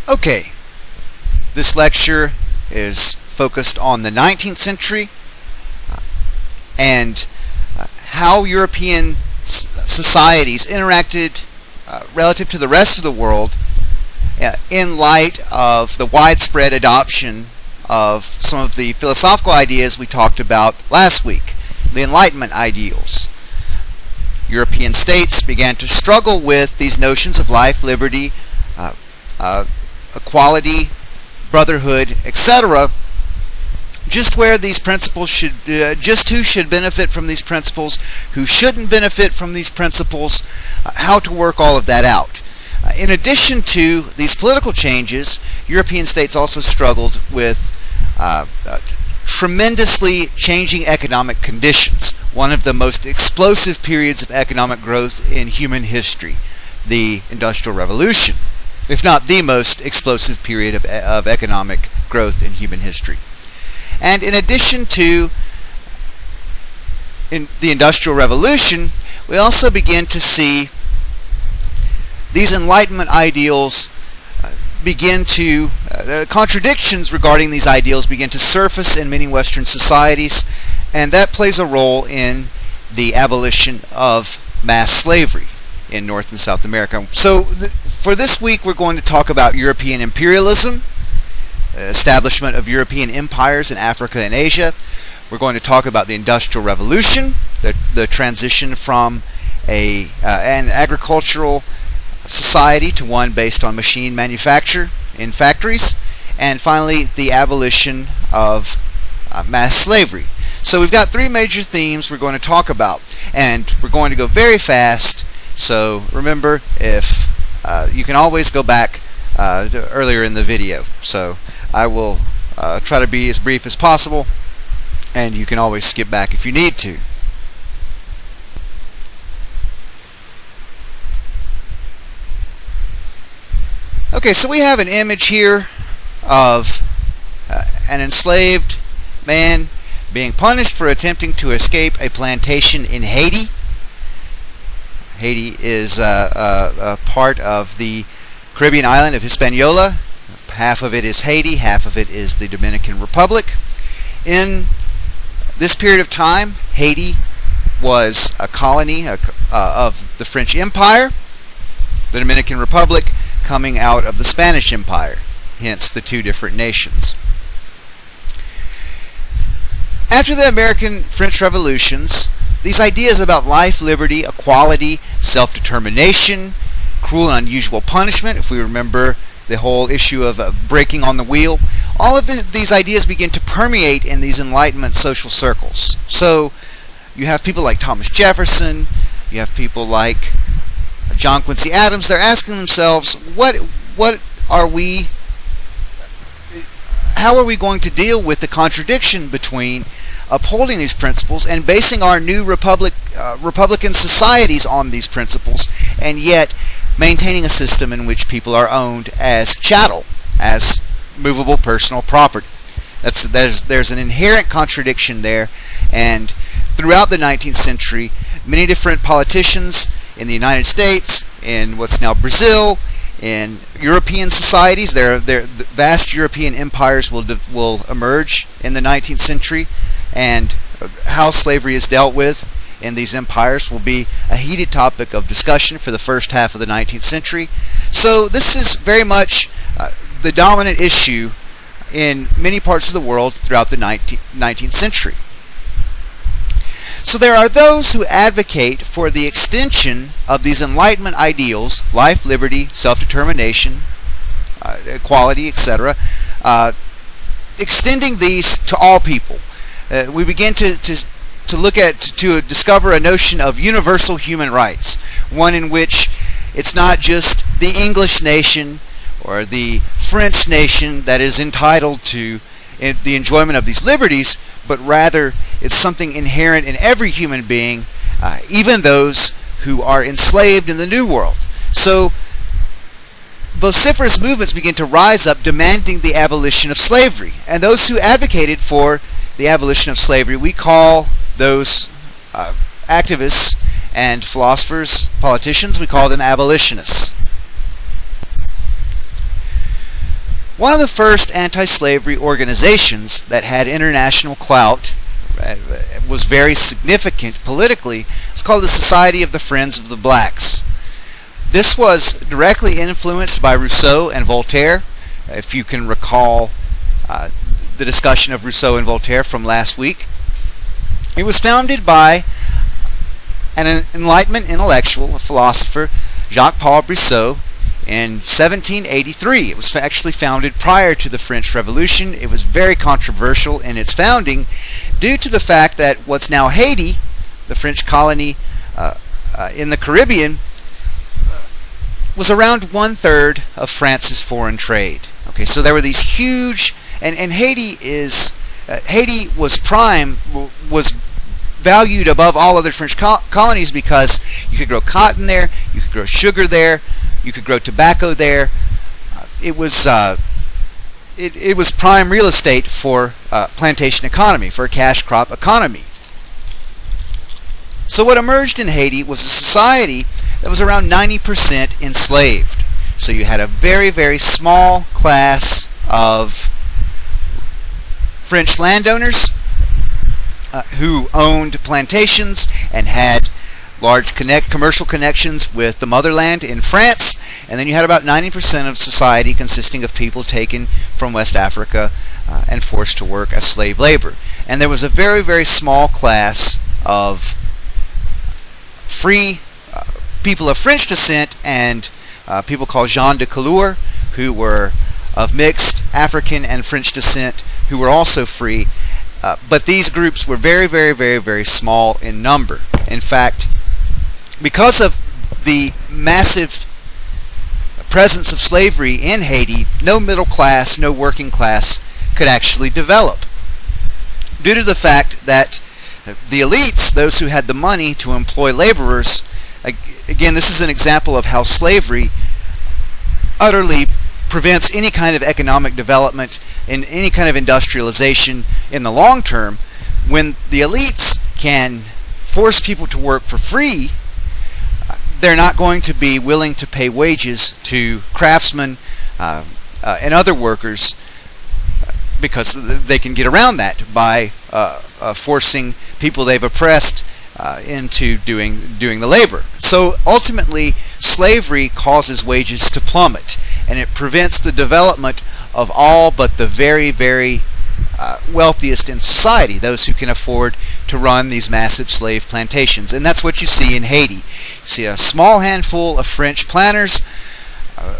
Okay, this lecture is focused on the 19th century and how European societies interacted relative to the rest of the world in light of the widespread adoption of some of the philosophical ideas we talked about last week, the Enlightenment ideals. European states began to struggle with these notions of life, liberty, equality, brotherhood, etc. Just where these principles should, just who should benefit from these principles, who shouldn't benefit from these principles, how to work all of that out. In addition to these political changes, European states also struggled with tremendously changing economic conditions. One of the most explosive periods of economic growth in human history, the Industrial Revolution, if not the most explosive period of economic growth in human history. And in addition to the Industrial Revolution, we also begin to see these Enlightenment ideals contradictions regarding these ideals begin to surface in many Western societies, and that plays a role in the abolition of mass slavery in North and South America. So for this week, we're going to talk about European imperialism, establishment of European empires in Africa and Asia. We're going to talk about the Industrial Revolution, the transition from an agricultural society to one based on machine manufacture in factories, and finally the abolition of mass slavery. So we've got three major themes we're going to talk about, and we're going to go very fast. So remember, if you can always go back earlier in the video. So I will try to be as brief as possible, and you can always skip back if you need to. Okay, so we have an image here of an enslaved man being punished for attempting to escape a plantation in Haiti. Haiti is a part of the Caribbean island of Hispaniola. Half of it is Haiti, half of it is the Dominican Republic. In this period of time, Haiti was a colony of the French Empire, the Dominican Republic coming out of the Spanish Empire, hence the two different nations. After the American-French Revolutions, these ideas about life, liberty, equality, self-determination, cruel and unusual punishment, if we remember the whole issue of breaking on the wheel, all of these ideas begin to permeate in these Enlightenment social circles. So you have people like Thomas Jefferson, you have people like John Quincy Adams. They're asking themselves, how are we going to deal with the contradiction between upholding these principles and basing our new Republican societies on these principles, and yet maintaining a system in which people are owned as chattel, as movable personal property? There's an inherent contradiction there, and throughout the 19th century, many different politicians in the United States, in what's now Brazil, in European societies, the vast European empires will emerge in the 19th century, and how slavery is dealt with in these empires will be a heated topic of discussion for the first half of the 19th century. So this is very much the dominant issue in many parts of the world throughout the 19th century. So there are those who advocate for the extension of these Enlightenment ideals, life, liberty, self-determination, equality, etc., extending these to all people. We begin to discover a notion of universal human rights, one in which it's not just the English nation or the French nation that is entitled to the enjoyment of these liberties, but rather it's something inherent in every human being, even those who are enslaved in the New World. So vociferous movements begin to rise up demanding the abolition of slavery. And those who advocated for the abolition of slavery, we call those activists and philosophers, politicians, we call them abolitionists. One of the first anti-slavery organizations that had international clout, was very significant politically, is called the Society of the Friends of the Blacks. This was directly influenced by Rousseau and Voltaire. If you can recall the discussion of Rousseau and Voltaire from last week. It was founded by an Enlightenment intellectual, a philosopher, Jacques-Paul Rousseau, in 1783. It was actually founded prior to the French Revolution. It was very controversial in its founding due to the fact that what's now Haiti, the French colony in the Caribbean, was around 1/3 of France's foreign trade. Okay, so there were these huge, and Haiti was valued above all other French colonies because you could grow cotton there, you could grow sugar there, you could grow tobacco there. It was prime real estate for plantation economy, for a cash crop economy. So what emerged in Haiti was a society that was around 90% enslaved. So you had a very, very small class of French landowners who owned plantations and had large commercial connections with the motherland in France, and then you had about 90% of society consisting of people taken from West Africa and forced to work as slave labor. And there was a very, very small class of free people of French descent and people called gens de couleur, who were of mixed African and French descent, who were also free. But these groups were very, very, very, very small in number. In fact, because of the massive presence of slavery in Haiti, no middle class, no working class could actually develop, due to the fact that the elites, those who had the money to employ laborers, again, this is an example of how slavery utterly prevents any kind of economic development and any kind of industrialization in the long term. When the elites can force people to work for free, they're not going to be willing to pay wages to craftsmen and other workers because they can get around that by forcing people they've oppressed into doing the labor. So ultimately, slavery causes wages to plummet, and it prevents the development of all but the very, very wealthiest in society, those who can afford to run these massive slave plantations. And that's what you see in Haiti. You see a small handful of French planters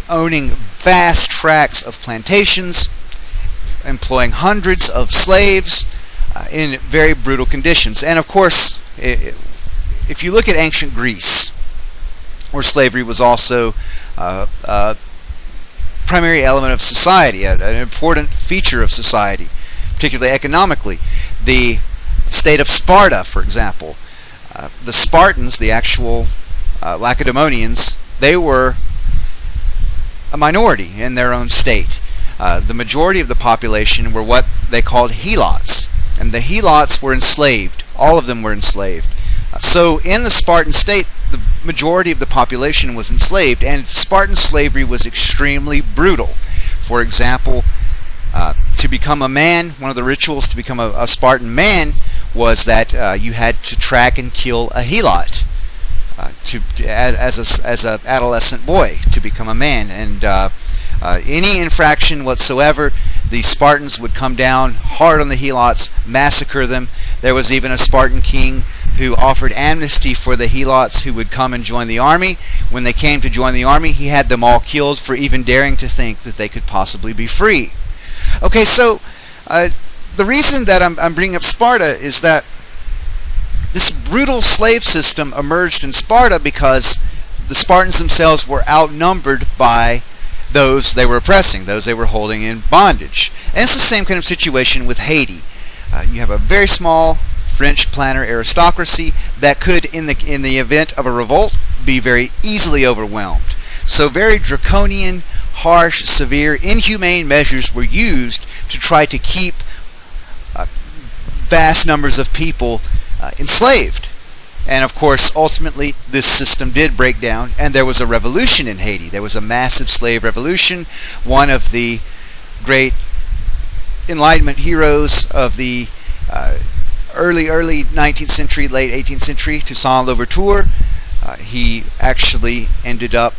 owning vast tracts of plantations, employing hundreds of slaves in very brutal conditions. And of course, if you look at ancient Greece, where slavery was also a primary element of society, an important feature of society, particularly economically. The state of Sparta, for example, the Spartans, the actual Lacedaemonians, they were a minority in their own state. The majority of the population were what they called helots, and the helots were enslaved. All of them were enslaved. So in the Spartan state, the majority of the population was enslaved, and Spartan slavery was extremely brutal. For example, to become a man, one of the rituals to become a Spartan man was that you had to track and kill a helot as an adolescent boy to become a man. And any infraction whatsoever, the Spartans would come down hard on the helots, massacre them. There was even a Spartan king who offered amnesty for the helots who would come and join the army. When they came to join the army, he had them all killed for even daring to think that they could possibly be free. Okay, so the reason that I'm bringing up Sparta is that this brutal slave system emerged in Sparta because the Spartans themselves were outnumbered by those they were oppressing, those they were holding in bondage. And it's the same kind of situation with Haiti. You have a very small French planter aristocracy that could, in the event of a revolt, be very easily overwhelmed. So very draconian, harsh, severe, inhumane measures were used to try to keep vast numbers of people enslaved. And of course, ultimately, this system did break down, and there was a revolution in Haiti. There was a massive slave revolution. One of the great Enlightenment heroes of the early 19th century, late 18th century, Toussaint Louverture. He actually ended up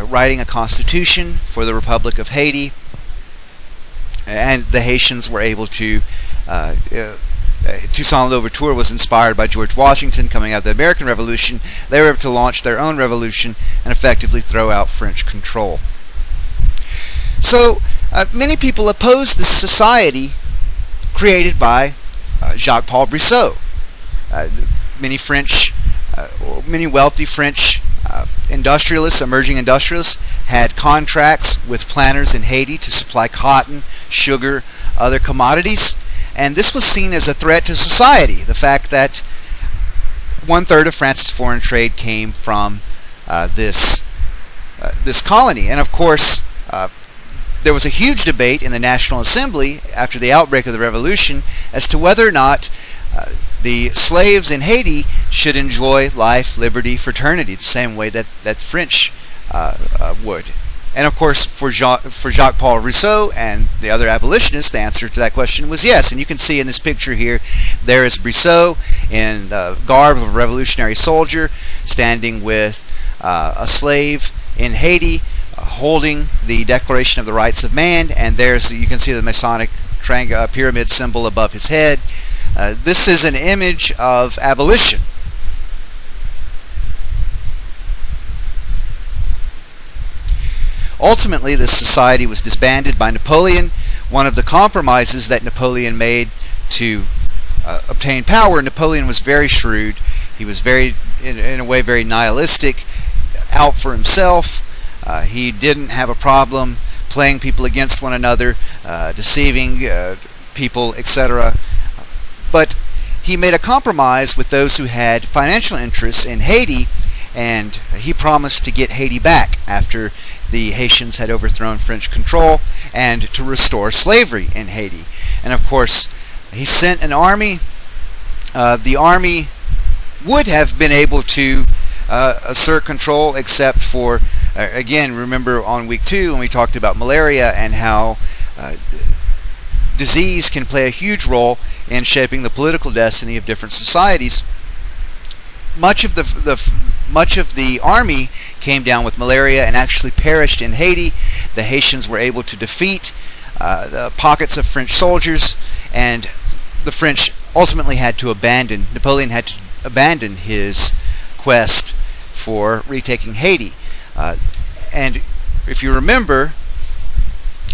writing a constitution for the Republic of Haiti, and the Haitians were able to Toussaint Louverture was inspired by George Washington coming out of the American Revolution. They were able to launch their own revolution and effectively throw out French control. So many people oppose this society created by Jacques-Paul Brissot. Many wealthy French industrialists, emerging industrialists, had contracts with planters in Haiti to supply cotton, sugar, other commodities, and this was seen as a threat to society. The fact that 1/3 of France's foreign trade came from this colony, and of course there was a huge debate in the National Assembly after the outbreak of the revolution as to whether or not the slaves in Haiti should enjoy life, liberty, fraternity, the same way that French would. And of course, for Jacques-Paul Rousseau and the other abolitionists, the answer to that question was yes. And you can see in this picture here, there is Brissot in the garb of a revolutionary soldier, standing with a slave in Haiti, holding the Declaration of the Rights of Man, and you can see the Masonic pyramid symbol above his head. This is an image of abolition. Ultimately, this society was disbanded by Napoleon. One of the compromises that Napoleon made to obtain power, Napoleon was very shrewd. He was in a way, very nihilistic, out for himself. He didn't have a problem playing people against one another, deceiving people, etc. But he made a compromise with those who had financial interests in Haiti, and he promised to get Haiti back after the Haitians had overthrown French control, and to restore slavery in Haiti. And of course, he sent an army. The army would have been able to assert control, except for, again, remember on week 2 when we talked about malaria and how disease can play a huge role in shaping the political destiny of different societies. Much of the army came down with malaria and actually perished in Haiti. The Haitians were able to defeat the pockets of French soldiers, and the French ultimately Napoleon had to abandon his quest for retaking Haiti. And if you remember,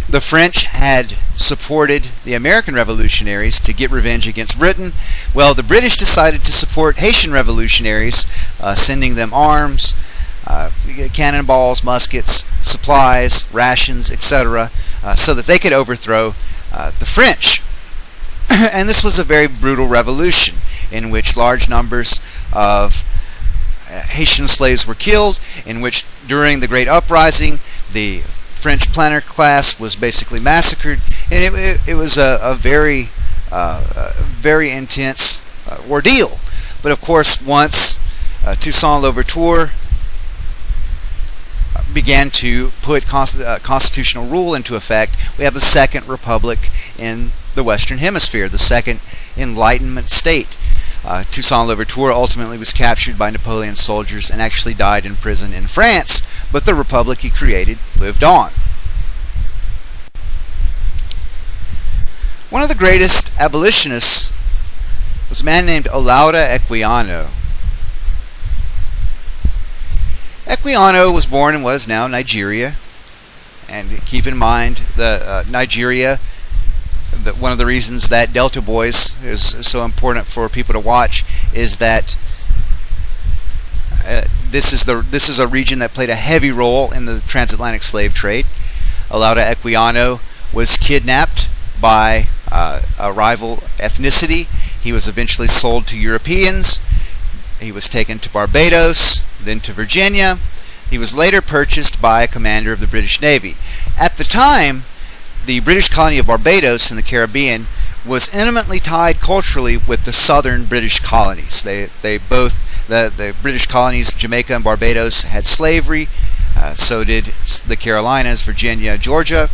the French had supported the American revolutionaries to get revenge against Britain. Well, the British decided to support Haitian revolutionaries, sending them arms, cannonballs, muskets, supplies, rations, etc., so that they could overthrow the French. And this was a very brutal revolution in which large numbers of Haitian slaves were killed, in which during the Great Uprising the French planter class was basically massacred, and it was a very intense ordeal. But of course, once Toussaint Louverture began to put constitutional rule into effect, we have the Second Republic in the Western Hemisphere, the Second Enlightenment state. Toussaint Louverture ultimately was captured by Napoleon's soldiers and actually died in prison in France, but the republic he created lived on. One of the greatest abolitionists was a man named Olaudah Equiano. Equiano was born in what is now Nigeria, and keep in mind Nigeria, one of the reasons that Delta Boys is so important for people to watch is that this is a region that played a heavy role in the transatlantic slave trade. Olaudah Equiano was kidnapped by a rival ethnicity. He was eventually sold to Europeans. He was taken to Barbados, then to Virginia. He was later purchased by a commander of the British Navy. At the time, the British colony of Barbados in the Caribbean was intimately tied culturally with the southern British colonies. The British colonies, Jamaica and Barbados, had slavery. So did the Carolinas, Virginia, Georgia.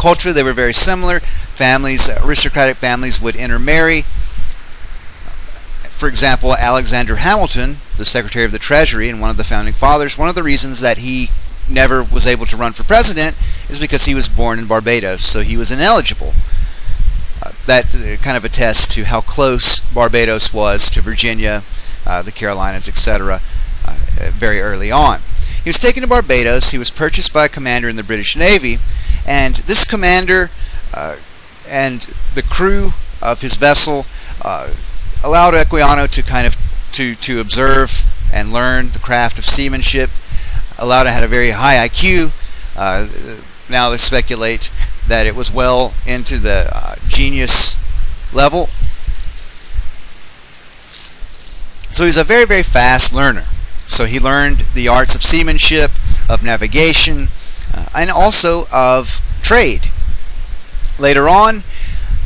Culturally, they were very similar. Families, aristocratic families, would intermarry. For example, Alexander Hamilton, the Secretary of the Treasury and one of the Founding Fathers, one of the reasons that he never was able to run for president is because he was born in Barbados, so he was ineligible. That kind of attests to how close Barbados was to Virginia, the Carolinas, etc., very early on. He was taken to Barbados. He was purchased by a commander in the British Navy, and this commander and the crew of his vessel allowed Equiano to kind of to observe and learn the craft of seamanship. Allowed had a very high IQ. Now they speculate that it was well into the genius level. So he's a very, very fast learner. So he learned the arts of seamanship, of navigation, and also of trade. Later on,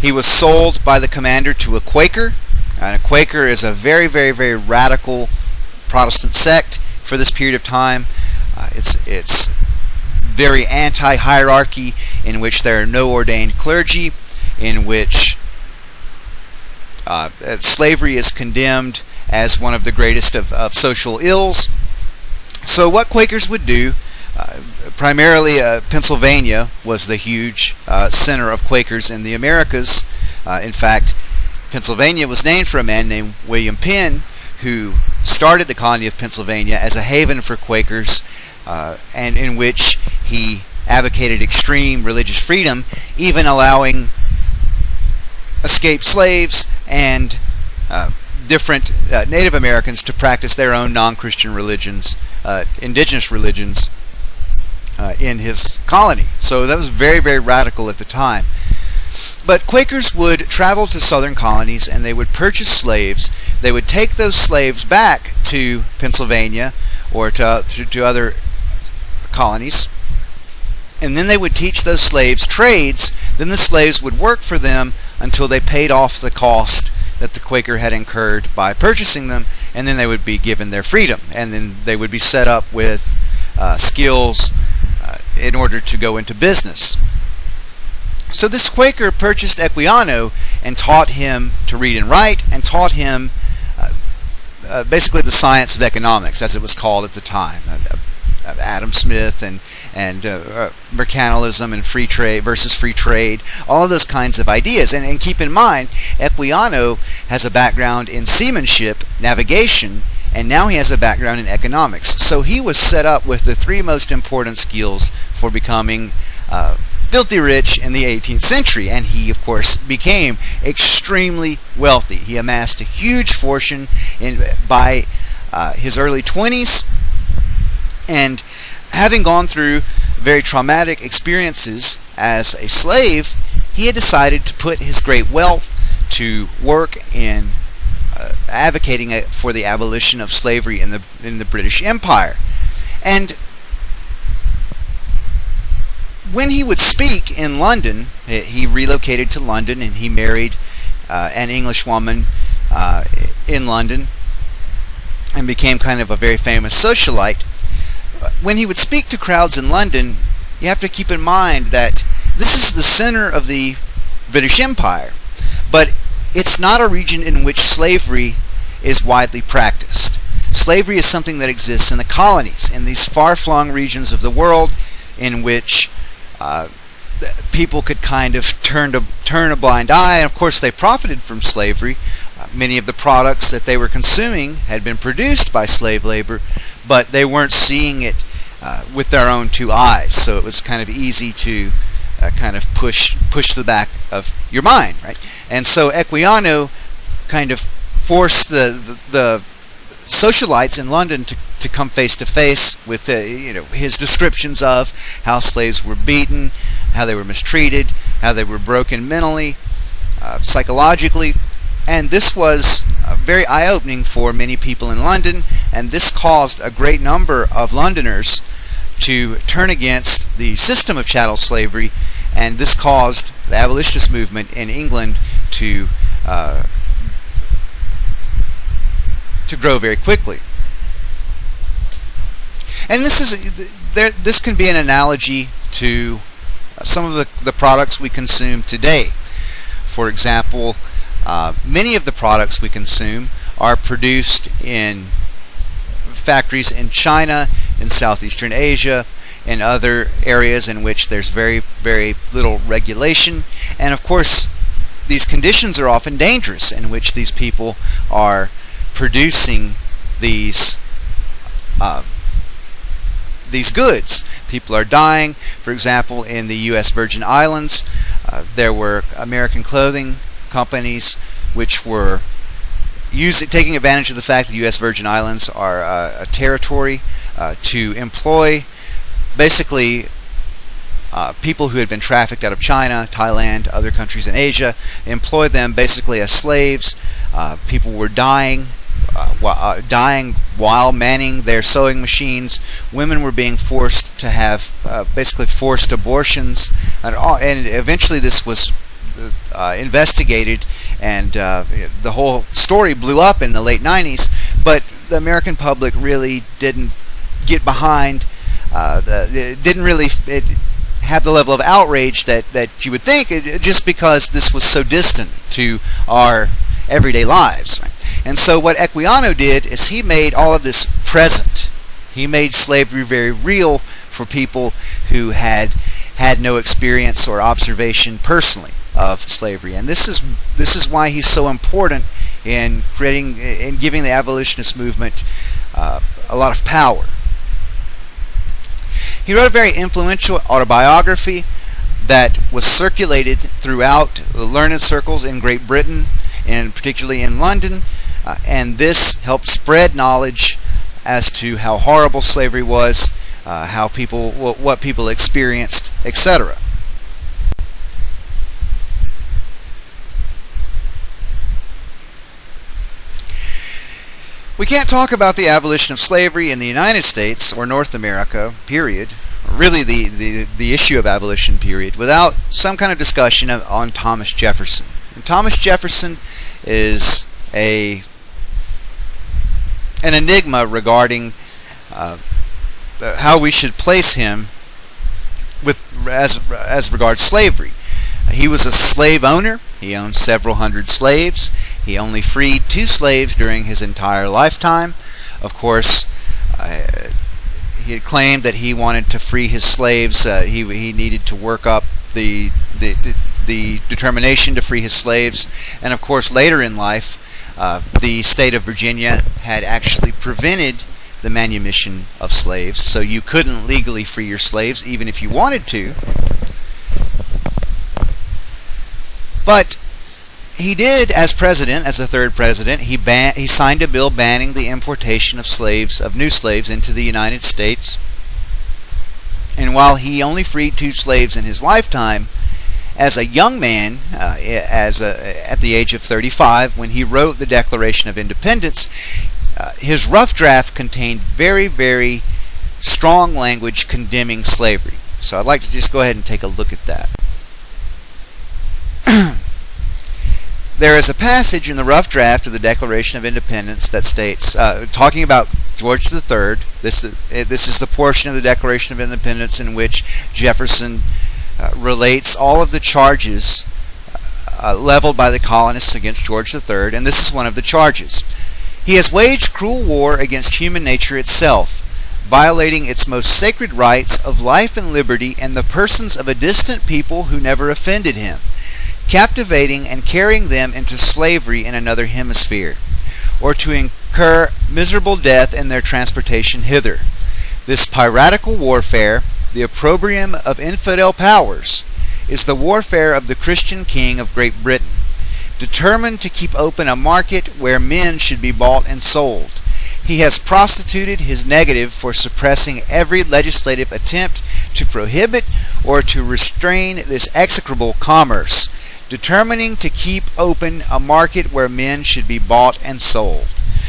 he was sold by the commander to a Quaker. And a Quaker is a very, very, very radical Protestant sect for this period of time. It's very anti-hierarchy, in which there are no ordained clergy, in which slavery is condemned as one of the greatest of social ills. So what Quakers would do, primarily Pennsylvania was the huge center of Quakers in the Americas. In fact, Pennsylvania was named for a man named William Penn, who started the colony of Pennsylvania as a haven for Quakers, and in which he advocated extreme religious freedom, even allowing escaped slaves and different Native Americans to practice their own non-Christian religions, indigenous religions, in his colony. So that was very, very radical at the time. But Quakers would travel to southern colonies and they would purchase slaves. They would take those slaves back to Pennsylvania or to other colonies, and then they would teach those slaves trades. Then the slaves would work for them until they paid off the cost that the Quaker had incurred by purchasing them, and then they would be given their freedom, and then they would be set up with skills in order to go into business. So this Quaker purchased Equiano and taught him to read and write, and taught him basically the science of economics, as it was called at the time. Adam Smith and mercantilism and free trade versus free trade, all of those kinds of ideas. And keep in mind, Equiano has a background in seamanship, navigation, and now he has a background in economics. So he was set up with the three most important skills for becoming filthy rich in the 18th century, and he of course became extremely wealthy. He amassed a huge fortune by his early 20s, and having gone through very traumatic experiences as a slave, he had decided to put his great wealth to work in advocating for the abolition of slavery in the British Empire. And when he would speak in London, he relocated to London and he married an English woman in London and became kind of a very famous socialite. When he would speak to crowds in London, you have to keep in mind that this is the center of the British Empire, but it's not a region in which slavery is widely practiced. Slavery is something that exists in the colonies, in these far-flung regions of the world in which people could kind of turn a blind eye. And of course they profited from slavery. Many of the products that they were consuming had been produced by slave labor, but they weren't seeing it with their own two eyes. So it was kind of easy to kind of push the back of your mind, right? And so Equiano kind of forced the socialites in London to come face to face with his descriptions of how slaves were beaten, how they were mistreated, how they were broken mentally, psychologically. And this was very eye-opening for many people in London, and this caused a great number of Londoners to turn against the system of chattel slavery, and this caused the abolitionist movement in England to grow very quickly. And this can be an analogy to some of the products we consume today. For example, many of the products we consume are produced in factories in China, in Southeastern Asia, and other areas in which there's very, very little regulation. And of course, these conditions are often dangerous, in which these people are producing these goods. People are dying. For example, in the U.S. Virgin Islands, there were American clothing companies which were taking advantage of the fact that the U.S. Virgin Islands are a territory to employ basically people who had been trafficked out of China, Thailand, other countries in Asia, employed them basically as slaves. People were dying while manning their sewing machines. Women were being forced to have basically forced abortions, and eventually this was investigated, and the whole story blew up in the late 90s. But the American public really didn't get behind, didn't really have the level of outrage that you would think, just because this was so distant to our everyday lives. And so what Equiano did is he made all of this present. He made slavery very real for people who had no experience or observation personally of slavery. And this is why he's so important in giving the abolitionist movement a lot of power. He wrote a very influential autobiography that was circulated throughout learned circles in Great Britain, and particularly in London, and this helped spread knowledge as to how horrible slavery was, what people experienced, etc. We can't talk about the abolition of slavery in the United States or North America, period, or really the issue of abolition, period, without some kind of discussion on Thomas Jefferson. And Thomas Jefferson is an enigma regarding how we should place him as regards slavery. He was a slave owner. He owned several hundred slaves. He only freed 2 slaves during his entire lifetime. Of course, he had claimed that he wanted to free his slaves. He needed to work up the determination to free his slaves. And of course, later in life, the state of Virginia had actually prevented the manumission of slaves, so you couldn't legally free your slaves even if you wanted to. But he did, as president, as the 3rd president, he signed a bill banning the importation of slaves, of new slaves, into the United States. And while he only freed 2 slaves in his lifetime, as a young man, at the age of 35, when he wrote the Declaration of Independence, his rough draft contained very, very strong language condemning slavery. So I'd like to just go ahead and take a look at that. There is a passage in the rough draft of the Declaration of Independence that states, talking about George III, this is the portion of the Declaration of Independence in which Jefferson relates all of the charges leveled by the colonists against George III, and this is one of the charges. He has waged cruel war against human nature itself, violating its most sacred rights of life and liberty and the persons of a distant people who never offended him, captivating and carrying them into slavery in another hemisphere, or to incur miserable death in their transportation hither. This piratical warfare, the opprobrium of infidel powers, is the warfare of the Christian king of Great Britain, determined to keep open a market where men should be bought and sold. He has prostituted his negative for suppressing every legislative attempt to prohibit or to restrain this execrable commerce, determining to keep open a market where men should be bought and sold.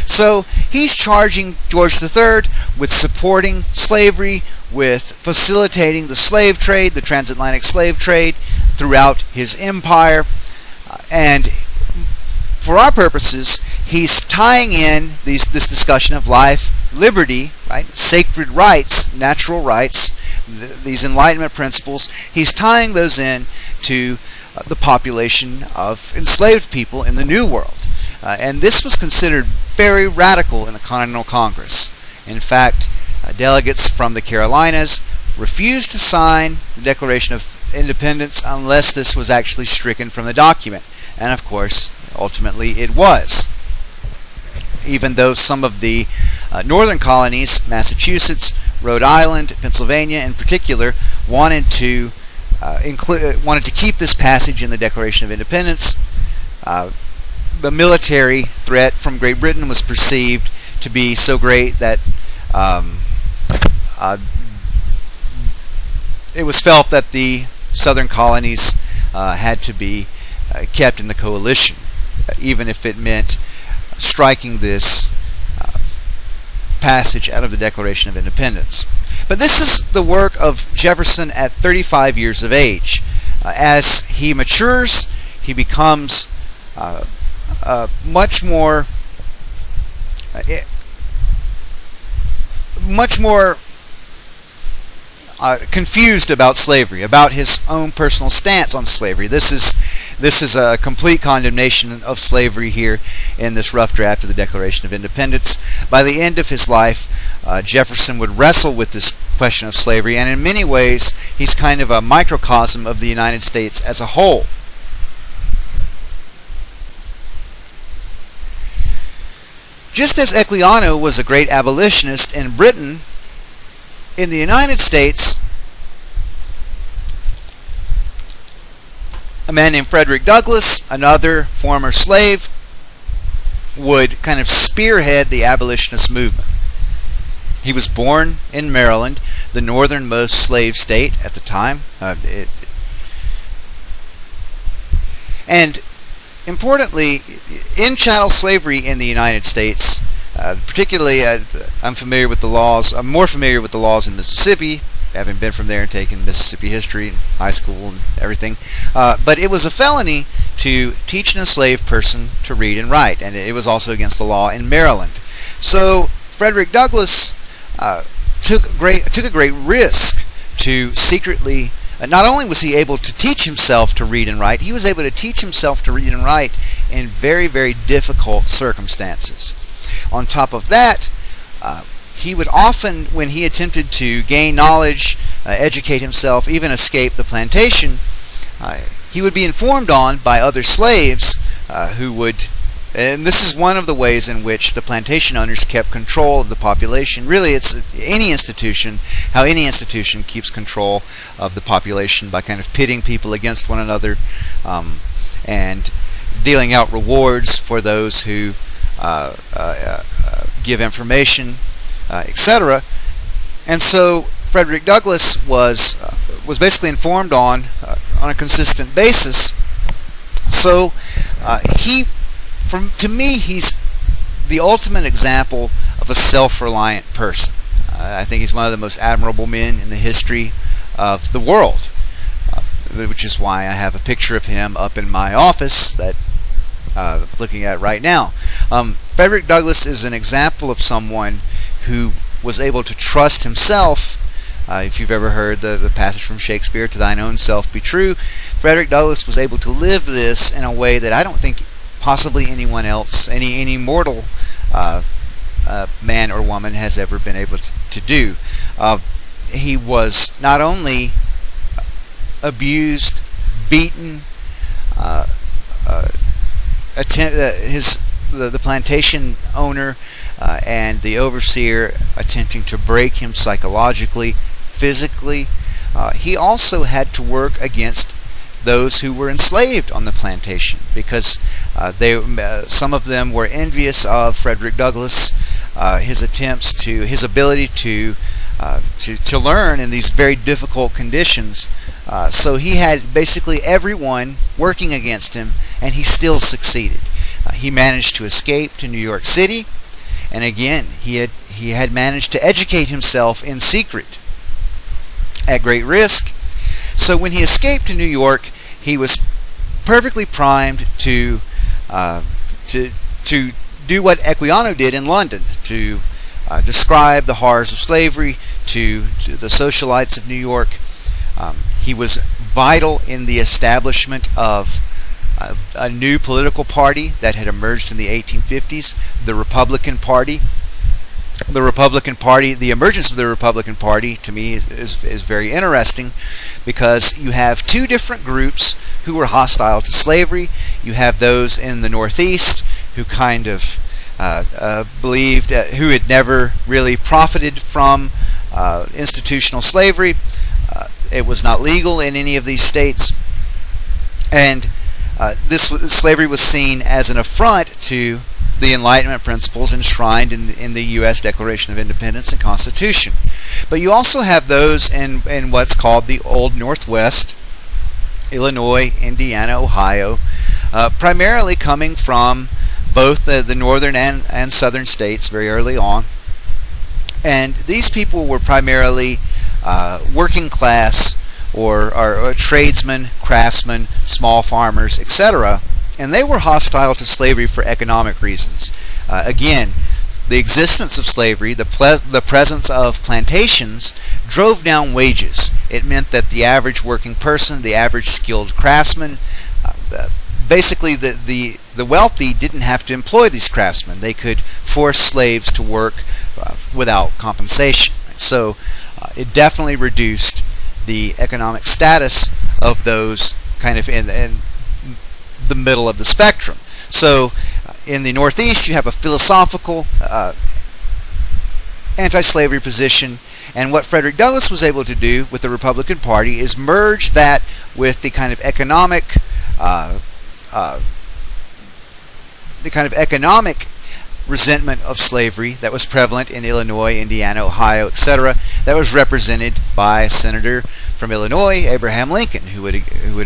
So he's charging George III with supporting slavery, with facilitating the slave trade, the transatlantic slave trade throughout his empire. And for our purposes, he's tying in this discussion of life, liberty, right, sacred rights, natural rights, these Enlightenment principles, he's tying those in to the population of enslaved people in the New World. And this was considered very radical in the Continental Congress. In fact, delegates from the Carolinas refused to sign the Declaration of Independence unless this was actually stricken from the document. And of course, ultimately it was. Even though some of the northern colonies, Massachusetts, Rhode Island, Pennsylvania in particular, wanted to keep this passage in the Declaration of Independence, the military threat from Great Britain was perceived to be so great that it was felt that the southern colonies had to be kept in the coalition, even if it meant striking this passage out of the Declaration of Independence. But this is the work of Jefferson at 35 years of age. As he matures, he becomes much more confused about slavery, about his own personal stance on slavery. This is a complete condemnation of slavery here in this rough draft of the Declaration of Independence. By the end of his life, Jefferson would wrestle with this question of slavery, and in many ways, he's kind of a microcosm of the United States as a whole. Just as Equiano was a great abolitionist in Britain, in the United States, a man named Frederick Douglass, another former slave, would kind of spearhead the abolitionist movement. He was born in Maryland, the northernmost slave state at the time. And importantly, in chattel slavery in the United States, particularly, I'm more familiar with the laws in Mississippi, having been from there and taken Mississippi history in high school and everything. But it was a felony to teach an enslaved person to read and write, and it was also against the law in Maryland. So Frederick Douglass took a great risk to secretly. Not only was he able to teach himself to read and write, he was able to teach himself to read and write in very, very difficult circumstances. On top of that, he would often, when he attempted to gain knowledge, educate himself, even escape the plantation, he would be informed on by other slaves who would, and this is one of the ways in which the plantation owners kept control of the population. Really, it's how any institution keeps control of the population by kind of pitting people against one another and dealing out rewards for those who give information, etc. And so Frederick Douglass was basically informed on a consistent basis. So to me, he's the ultimate example of a self-reliant person. I think he's one of the most admirable men in the history of the world, which is why I have a picture of him up in my office that I'm looking at right now. Frederick Douglass is an example of someone who was able to trust himself. If you've ever heard the passage from Shakespeare, "To thine own self be true," Frederick Douglass was able to live this in a way that I don't think possibly anyone else, any mortal man or woman has ever been able to do. He was not only abused, beaten, the plantation owner and the overseer attempting to break him psychologically, physically. He also had to work against those who were enslaved on the plantation, because some of them were envious of Frederick Douglass, his ability to learn in these very difficult conditions. So he had basically everyone working against him, and he still succeeded. He managed to escape to New York City, and again, he had managed to educate himself in secret at great risk. So when he escaped to New York, he was perfectly primed to do what Equiano did in London, to describe the horrors of slavery, to the socialites of New York. He was vital in the establishment of a new political party that had emerged in the 1850s, the Republican Party. The Republican Party, the emergence of the Republican Party, to me is very interesting, because you have two different groups who were hostile to slavery. You have those in the Northeast who kind of believed, who had never really profited from institutional slavery. It was not legal in any of these states, and slavery was seen as an affront to the Enlightenment principles enshrined in the U.S. Declaration of Independence and Constitution. But you also have those in what's called the Old Northwest, Illinois, Indiana, Ohio, primarily coming from both the northern and southern states very early on. And these people were primarily working class or tradesmen, craftsmen, small farmers, etc., and they were hostile to slavery for economic reasons. Again, the existence of slavery, the presence of plantations, drove down wages. It meant that the average working person, the average skilled craftsman, basically the wealthy didn't have to employ these craftsmen. They could force slaves to work without compensation. So it definitely reduced the economic status of those kind of in the middle of the spectrum. So in the Northeast, you have a philosophical anti-slavery position, and what Frederick Douglass was able to do with the Republican Party is merge that with the kind of economic resentment of slavery that was prevalent in Illinois, Indiana, Ohio, etc., that was represented by a senator from Illinois, Abraham Lincoln, who would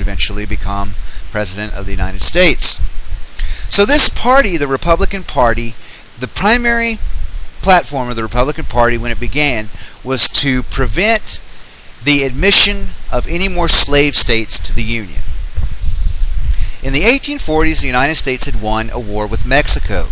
eventually become President of the United States. So this party, the Republican Party, the primary platform of the Republican Party when it began was to prevent the admission of any more slave states to the Union. In the 1840s, the United States had won a war with Mexico.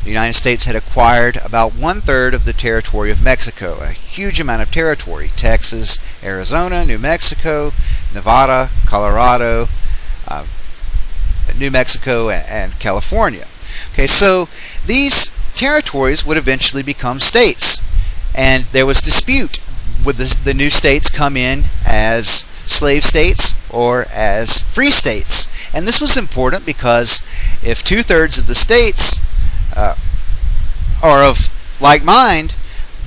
The United States had acquired about 1/3 of the territory of Mexico, a huge amount of territory: Texas, Arizona, New Mexico, Nevada, Colorado, New Mexico, and California. Okay, so these territories would eventually become states, and there was dispute: would the new states come in as slave states or as free states? And this was important because if 2/3 of the states are of like mind,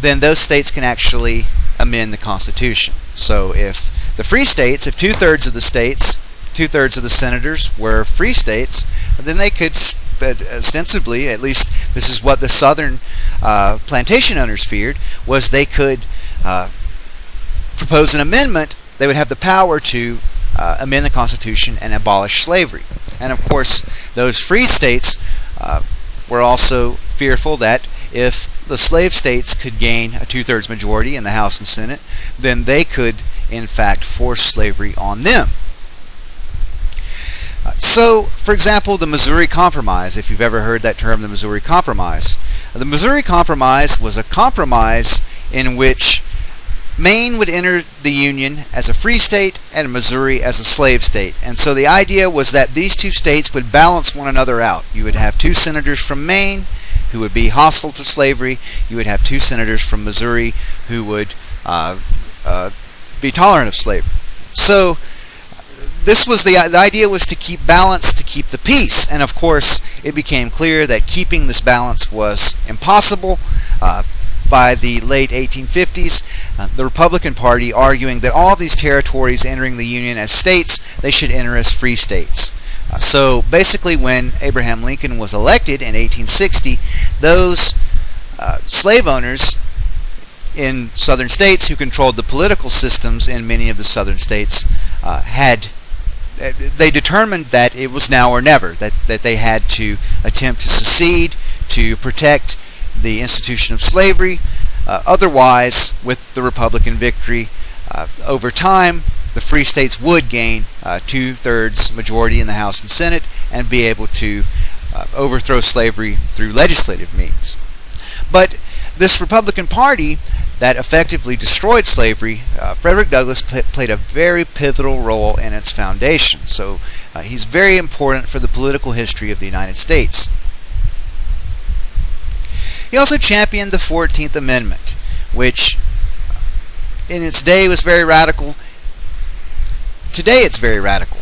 then those states can actually amend the Constitution. So if the free states, if 2/3 of the states, 2/3 of the senators were free states, then they could ostensibly, at least this is what the southern plantation owners feared, was they could propose an amendment. They would have the power to amend the Constitution and abolish slavery. And of course, those free states were also fearful that if the slave states could gain a 2/3 majority in the House and Senate, then they could, in fact, force slavery on them. So, for example, the Missouri Compromise, if you've ever heard that term, the Missouri Compromise. The Missouri Compromise was a compromise in which Maine would enter the Union as a free state and Missouri as a slave state. And so the idea was that these two states would balance one another out. You would have two senators from Maine who would be hostile to slavery. You would have two senators from Missouri who would be tolerant of slavery. So this was the idea was to keep balance, to keep the peace. And of course, it became clear that keeping this balance was impossible. By the late 1850s, the Republican Party arguing that all these territories entering the Union as states, they should enter as free states. So basically, when Abraham Lincoln was elected in 1860, those slave owners in southern states who controlled the political systems in many of the southern states they determined that it was now or never, that they had to attempt to secede, to protect the institution of slavery. Otherwise, with the Republican victory, over time, the free states would gain 2/3 majority in the House and Senate and be able to overthrow slavery through legislative means. But this Republican Party that effectively destroyed slavery, Frederick Douglass played a very pivotal role in its foundation. So he's very important for the political history of the United States. He also championed the 14th Amendment, which in its day was very radical. Today it's very radical.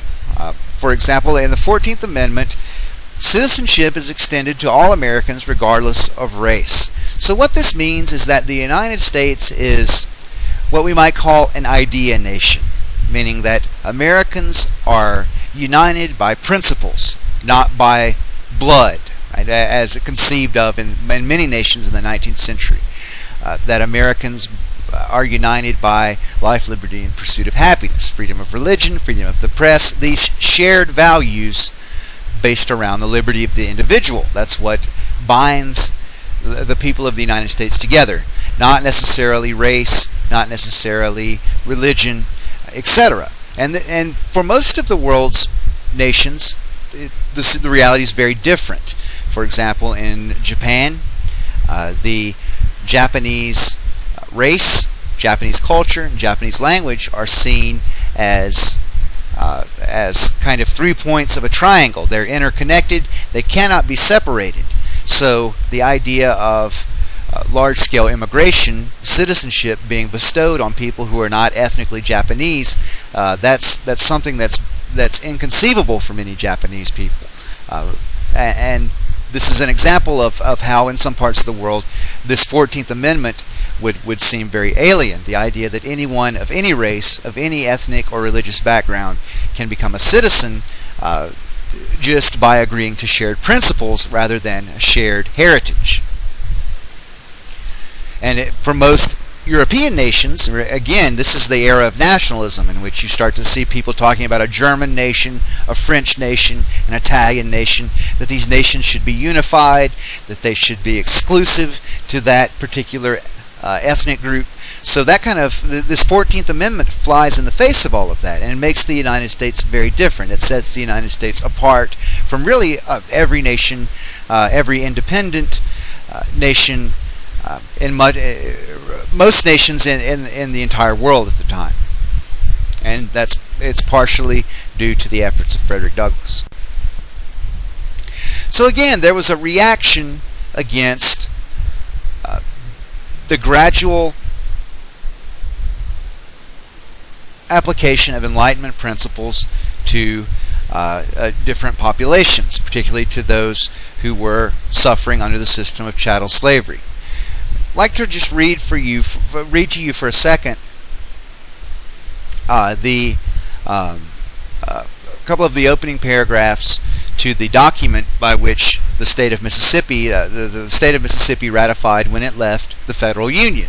For example, in the 14th Amendment, citizenship is extended to all Americans regardless of race. So what this means is that the United States is what we might call an idea nation, meaning that Americans are united by principles, not by blood, right, as conceived of in many nations in the 19th century. That Americans are united by life, liberty, and pursuit of happiness, freedom of religion, freedom of the press, these shared values based around the liberty of the individual. That's what binds the people of the United States together, not necessarily race, not necessarily religion, etc. And for most of the world's nations, the reality is very different. For example, in Japan, the Japanese race, Japanese culture, and Japanese language are seen as kind of 3 points of a triangle. They're interconnected. They cannot be separated. So the idea of large-scale immigration, citizenship being bestowed on people who are not ethnically Japanese, that's something that's inconceivable for many Japanese people. And this is an example of how in some parts of the world this 14th Amendment would seem very alien. The idea that anyone of any race, of any ethnic or religious background can become a citizen just by agreeing to shared principles rather than a shared heritage. And for most European nations, again, this is the era of nationalism in which you start to see people talking about a German nation, a French nation, an Italian nation, that these nations should be unified, that they should be exclusive to that particular ethnic group. So that kind of, this 14th Amendment flies in the face of all of that, and it makes the United States very different. It sets the United States apart from really every nation, every independent nation, in most nations in the entire world at the time. And it's partially due to the efforts of Frederick Douglass. So again, there was a reaction against the gradual application of Enlightenment principles to different populations, particularly to those who were suffering under the system of chattel slavery. I'd like to just read to you for a second a couple of the opening paragraphs to the document by which the state of Mississippi, the state of Mississippi ratified when it left the federal union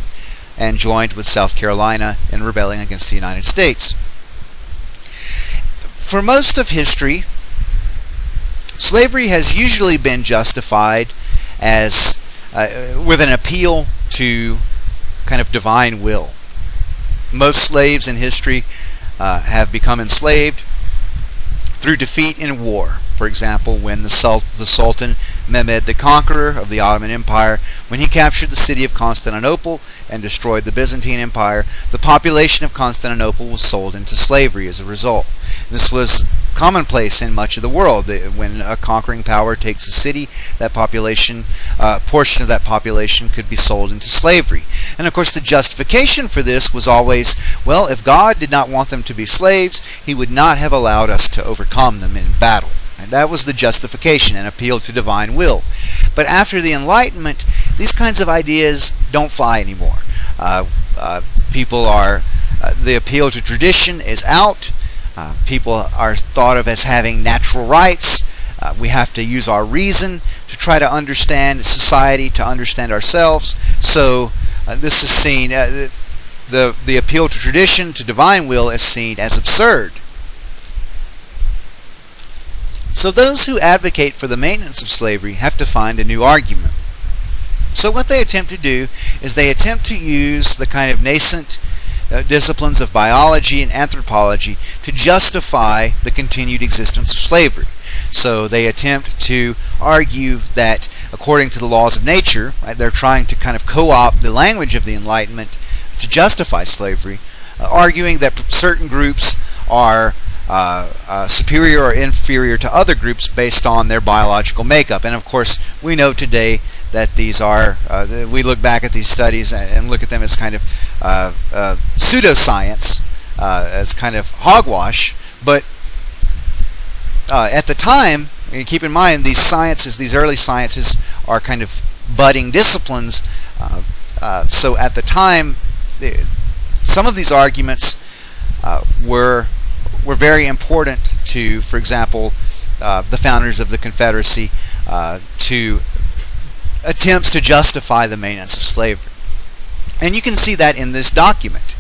and joined with South Carolina in rebelling against the United States. For most of history, slavery has usually been justified as with an appeal to kind of divine will. Most slaves in history have become enslaved through defeat in war. For example, when the Sultan Mehmed the Conqueror of the Ottoman Empire, when he captured the city of Constantinople and destroyed the Byzantine Empire, the population of Constantinople was sold into slavery as a result. This was commonplace in much of the world. When a conquering power takes a city, that population, portion of that population could be sold into slavery. And of course the justification for this was always, well, if God did not want them to be slaves, he would not have allowed us to overcome them in battle. And that was the justification, an appeal to divine will. But after the Enlightenment, these kinds of ideas don't fly anymore. The appeal to tradition is out. People are thought of as having natural rights. We have to use our reason to try to understand society, to understand ourselves. So this is seen, the appeal to tradition, to divine will, is seen as absurd. So those who advocate for the maintenance of slavery have to find a new argument. So what they attempt to do is they attempt to use the kind of nascent disciplines of biology and anthropology to justify the continued existence of slavery. So they attempt to argue that, according to the laws of nature. Right? They're trying to kind of co-opt the language of the Enlightenment to justify slavery, arguing that certain groups are superior or inferior to other groups based on their biological makeup. And of course, we know today that these are, we look back at these studies and look at them as kind of pseudoscience, as kind of hogwash. But at the time, keep in mind, these sciences, these early sciences, are kind of budding disciplines. So at the time, some of these arguments were very important to, for example, the founders of the Confederacy, to attempts to justify the maintenance of slavery. And you can see that in this document,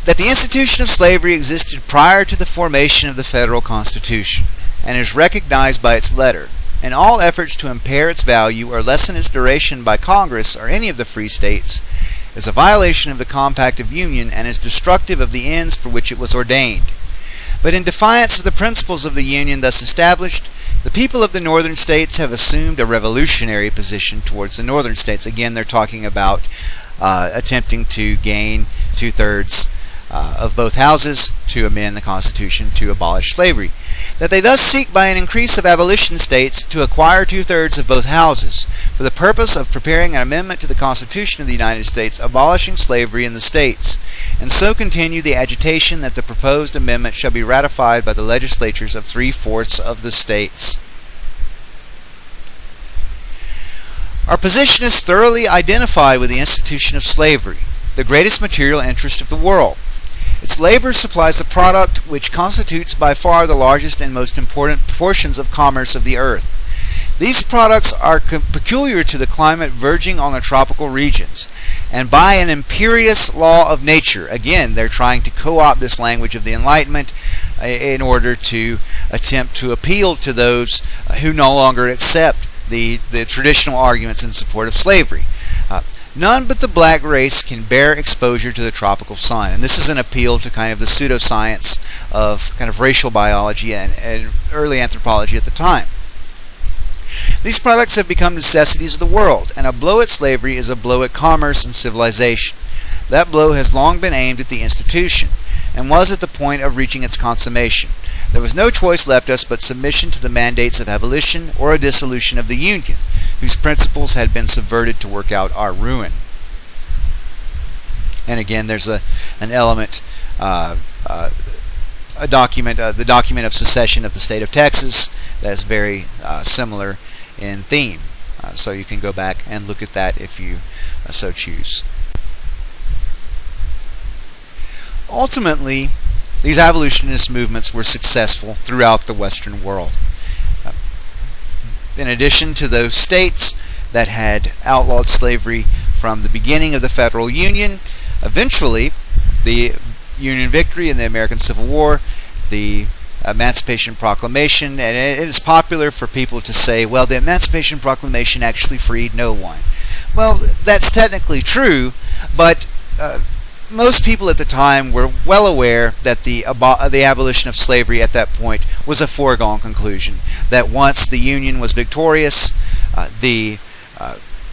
that the institution of slavery existed prior to the formation of the federal Constitution and is recognized by its letter, and all efforts to impair its value or lessen its duration by Congress or any of the free states is a violation of the Compact of Union and is destructive of the ends for which it was ordained. But in defiance of the principles of the Union thus established, the people of the northern states have assumed a revolutionary position towards the northern states. Again, they're talking about attempting to gain 2/3 of both houses to amend the Constitution to abolish slavery. That they thus seek by an increase of abolition states to acquire 2/3 of both houses for the purpose of preparing an amendment to the Constitution of the United States abolishing slavery in the states, and so continue the agitation that the proposed amendment shall be ratified by the legislatures of 3/4 of the states. Our position is thoroughly identified with the institution of slavery, the greatest material interest of the world. Its labor supplies the product which constitutes by far the largest and most important portions of commerce of the earth. These products are peculiar to the climate verging on the tropical regions, and by an imperious law of nature. Again, they're trying to co-opt this language of the Enlightenment in order to attempt to appeal to those who no longer accept the traditional arguments in support of slavery. None but the black race can bear exposure to the tropical sun. And this is an appeal to kind of the pseudoscience of kind of racial biology and early anthropology at the time. These products have become necessities of the world, and a blow at slavery is a blow at commerce and civilization. That blow has long been aimed at the institution, and was at the point of reaching its consummation. There was no choice left us but submission to the mandates of abolition or a dissolution of the Union, whose principles had been subverted to work out our ruin. And again, there's an element, a document, the document of secession of the state of Texas, that's very similar in theme. So you can go back and look at that if you so choose. Ultimately, these abolitionist movements were successful throughout the Western world. In addition to those states that had outlawed slavery from the beginning of the Federal Union, eventually the Union victory in the American Civil War, the Emancipation Proclamation, and it is popular for people to say, well, the Emancipation Proclamation actually freed no one. Well, that's technically true, but most people at the time were well aware that the abolition of slavery at that point was a foregone conclusion. That once the Union was victorious, the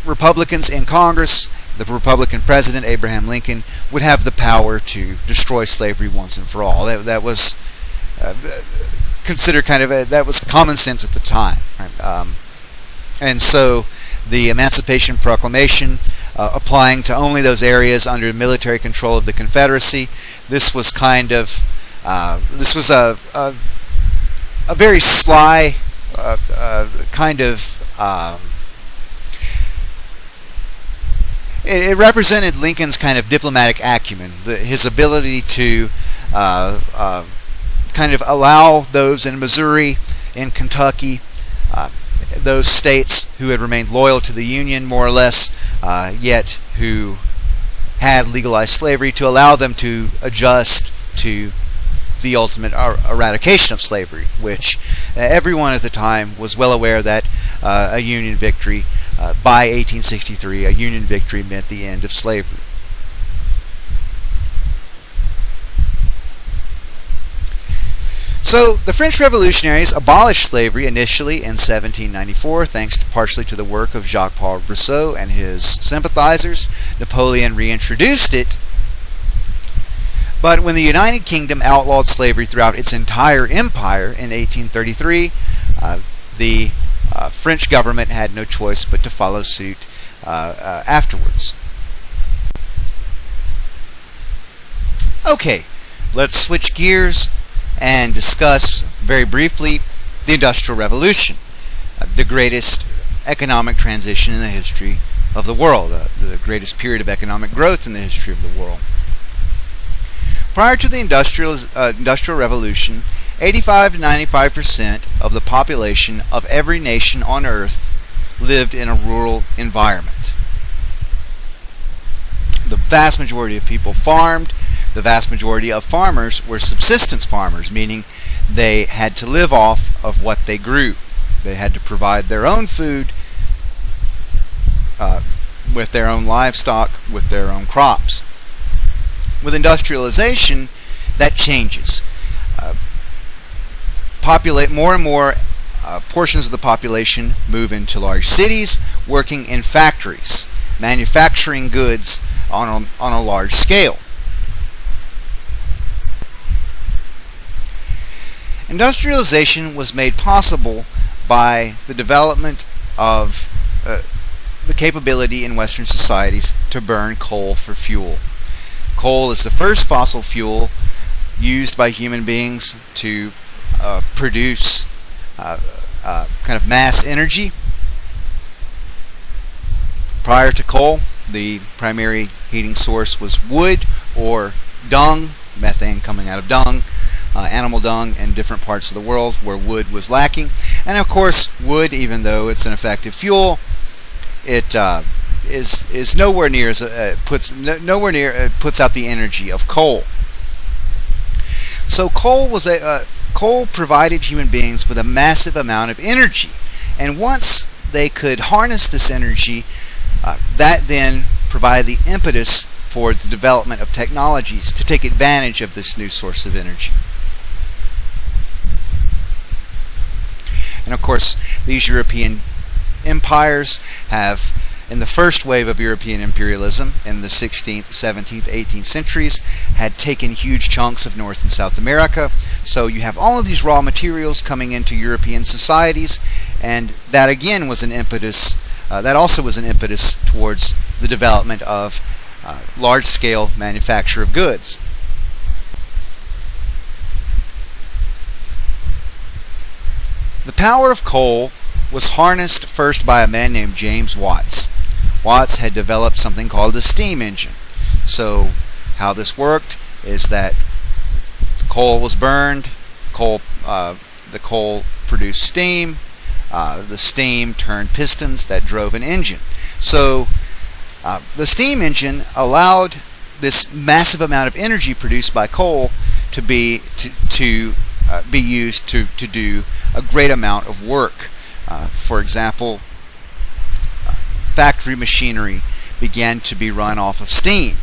Republicans in Congress, the Republican President Abraham Lincoln, would have the power to destroy slavery once and for all. That was considered kind of that was common sense at the time, right? And so the Emancipation Proclamation, applying to only those areas under military control of the Confederacy, this was kind of this was a very sly kind of it represented Lincoln's kind of diplomatic acumen, his ability to kind of allow those in Missouri, in Kentucky, those states who had remained loyal to the Union more or less, yet who had legalized slavery, to allow them to adjust to the ultimate eradication of slavery, which everyone at the time was well aware that a Union victory, by 1863, a Union victory meant the end of slavery. So the French revolutionaries abolished slavery initially in 1794, thanks partially to the work of Jacques-Paul Rousseau and his sympathizers. Napoleon reintroduced it. But when the United Kingdom outlawed slavery throughout its entire empire in 1833, the French government had no choice but to follow suit afterwards. Okay, let's switch gears and discuss very briefly the Industrial Revolution, the greatest economic transition in the history of the world, the greatest period of economic growth in the history of the world. Prior to the Industrial Revolution, 85 to 95% of the population of every nation on Earth lived in a rural environment. The vast majority of people farmed. The vast majority of farmers were subsistence farmers, meaning they had to live off of what they grew. They had to provide their own food with their own livestock, with their own crops. With industrialization, that changes. More and more portions of the population move into large cities, working in factories, manufacturing goods on a large scale. Industrialization was made possible by the development of the capability in Western societies to burn coal for fuel. Coal is the first fossil fuel used by human beings to produce kind of mass energy. Prior to coal, the primary heating source was wood or dung, methane coming out of dung, animal dung in different parts of the world where wood was lacking. And of course, wood, even though it's an effective fuel, it is nowhere near puts out the energy of coal. So coal provided human beings with a massive amount of energy, and once they could harness this energy, that then provided the impetus for the development of technologies to take advantage of this new source of energy. And of course, these European empires have, in the first wave of European imperialism in the 16th, 17th, 18th centuries, had taken huge chunks of North and South America. So you have all of these raw materials coming into European societies, and that again was an impetus, that also was an impetus towards the development of large-scale manufacture of goods. The power of coal was harnessed first by a man named James Watts. Watts had developed something called the steam engine. So how this worked is that coal was burned, the coal produced steam, the steam turned pistons that drove an engine. So the steam engine allowed this massive amount of energy produced by coal to be used to do a great amount of work. For example, factory machinery began to be run off of steam,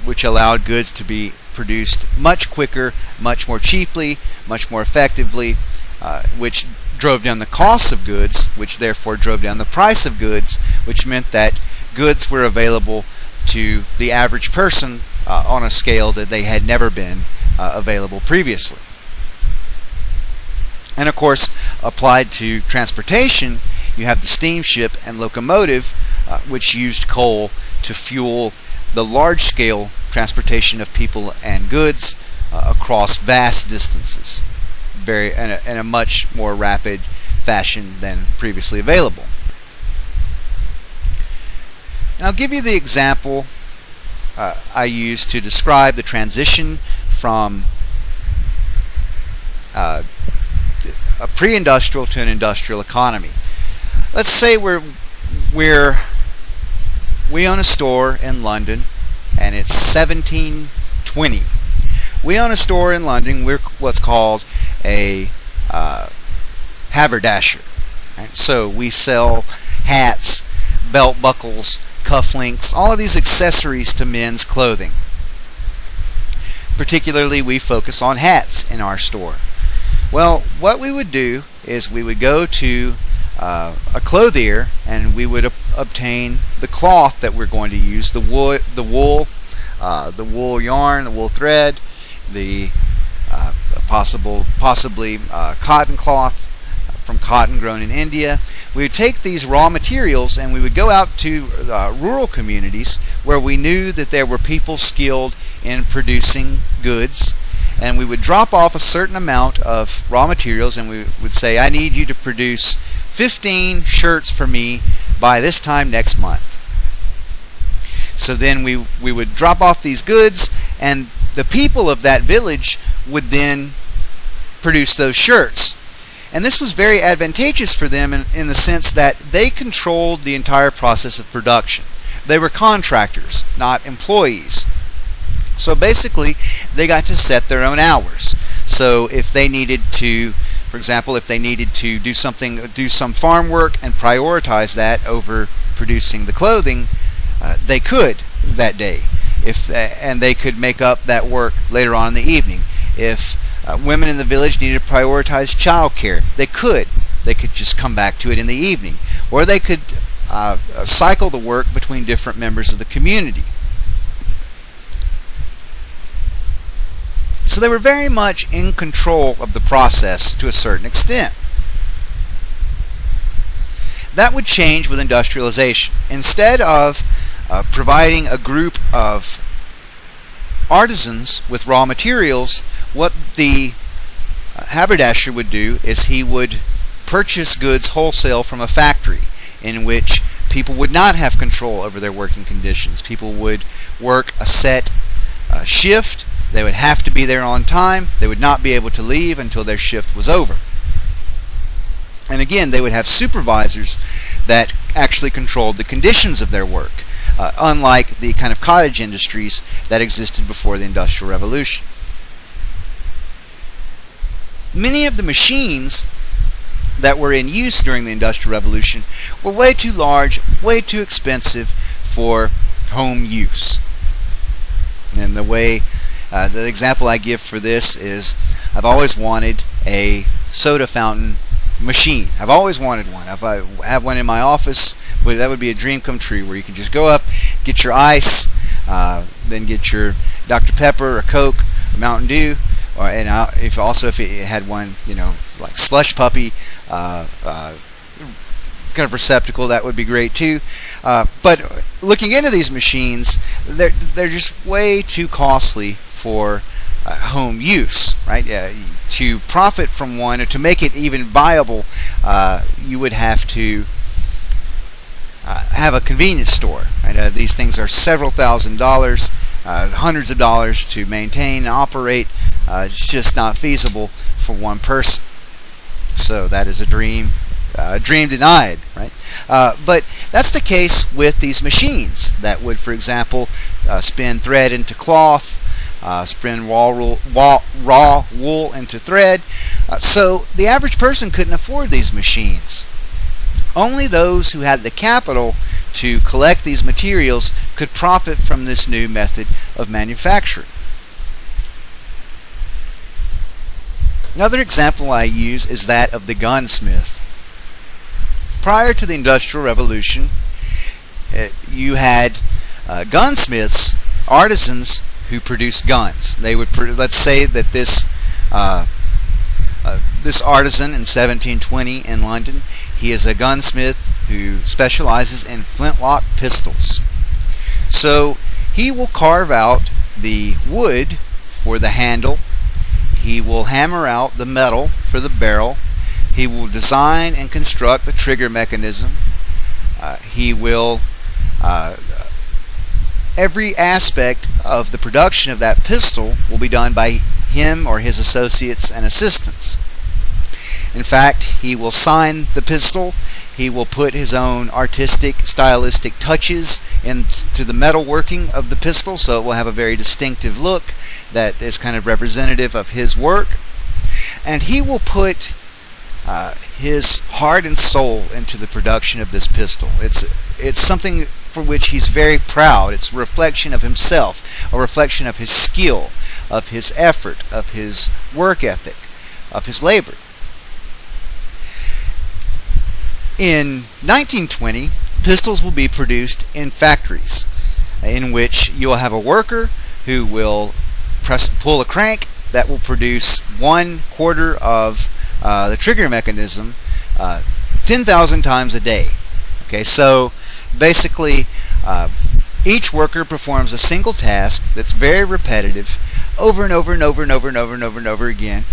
which allowed goods to be produced much quicker, much more cheaply, much more effectively, which drove down the cost of goods, which therefore drove down the price of goods, which meant that goods were available to the average person on a scale that they had never been available previously. And of course, applied to transportation, you have the steamship and locomotive, which used coal to fuel the large-scale transportation of people and goods across vast distances, in a much more rapid fashion than previously available. And I'll give you the example I used to describe the transition from a pre-industrial to an industrial economy. Let's say we own a store in London, and it's 1720. We own a store in London. We're what's called a haberdasher. Right? So we sell hats, belt buckles, cufflinks, all of these accessories to men's clothing. Particularly, we focus on hats in our store. Well, what we would do is we would go to a clothier, and we would obtain the cloth that we're going to use, the wool yarn, the wool thread, the possibly cotton cloth from cotton grown in India. We would take these raw materials and we would go out to rural communities where we knew that there were people skilled in producing goods, and we would drop off a certain amount of raw materials, and we would say, I need you to produce 15 shirts for me by this time next month. So then we would drop off these goods, and the people of that village would then produce those shirts. And this was very advantageous for them in the sense that they controlled the entire process of production. They were contractors, not employees. So basically, they got to set their own hours. So if they needed to, for example, if they needed to do some farm work and prioritize that over producing the clothing, they could that day. And they could make up that work later on in the evening. If women in the village needed to prioritize child care, they could just come back to it in the evening, or they could cycle the work between different members of the community. So they were very much in control of the process to a certain extent. That would change with industrialization. Instead of providing a group of artisans with raw materials, what the haberdasher would do is he would purchase goods wholesale from a factory in which people would not have control over their working conditions. People would work a set shift. They would have to be there on time. They would not be able to leave until their shift was over. And again, they would have supervisors that actually controlled the conditions of their work, unlike the kind of cottage industries that existed before the Industrial Revolution. Many of the machines that were in use during the Industrial Revolution were way too large, way too expensive for home use. And the example I give for this is, I've always wanted a soda fountain machine. I've always wanted one. If I have one in my office, that would be a dream come true, where you can just go up, get your ice, then get your Dr. Pepper or Coke or Mountain Dew, if it had one, like Slush Puppy, kind of receptacle, that would be great too. But looking into these machines, they're just way too costly for home use, right? To profit from one, or to make it even viable, you would have to have a convenience store. Right? These things are several $1,000s, hundreds of dollars to maintain and operate. It's just not feasible for one person. So that is a dream denied, right? But that's the case with these machines that would, for example, spin thread into cloth, spin raw wool into thread. So the average person couldn't afford these machines. Only those who had the capital to collect these materials could profit from this new method of manufacturing. Another example I use is that of the gunsmith. Prior to the Industrial Revolution, you had gunsmiths, artisans who produced guns. They would, let's say that this artisan in 1720 in London, he is a gunsmith who specializes in flintlock pistols. So he will carve out the wood for the handle. He will hammer out the metal for the barrel. He will design and construct the trigger mechanism. He will every aspect of the production of that pistol will be done by him or his associates and assistants. In fact, he will sign the pistol. He will put his own artistic, stylistic touches into the metal working of the pistol, so it will have a very distinctive look that is kind of representative of his work. And he will put his heart and soul into the production of this pistol. It's something for which he's very proud. It's a reflection of himself, a reflection of his skill, of his effort, of his work ethic. of his labor. In 1920, pistols will be produced in factories in which you will have a worker who will pull a crank that will produce 1/4 of the trigger mechanism 10,000 times a day. Okay, so basically each worker performs a single task that's very repetitive over and over and over and over and over and over and over again,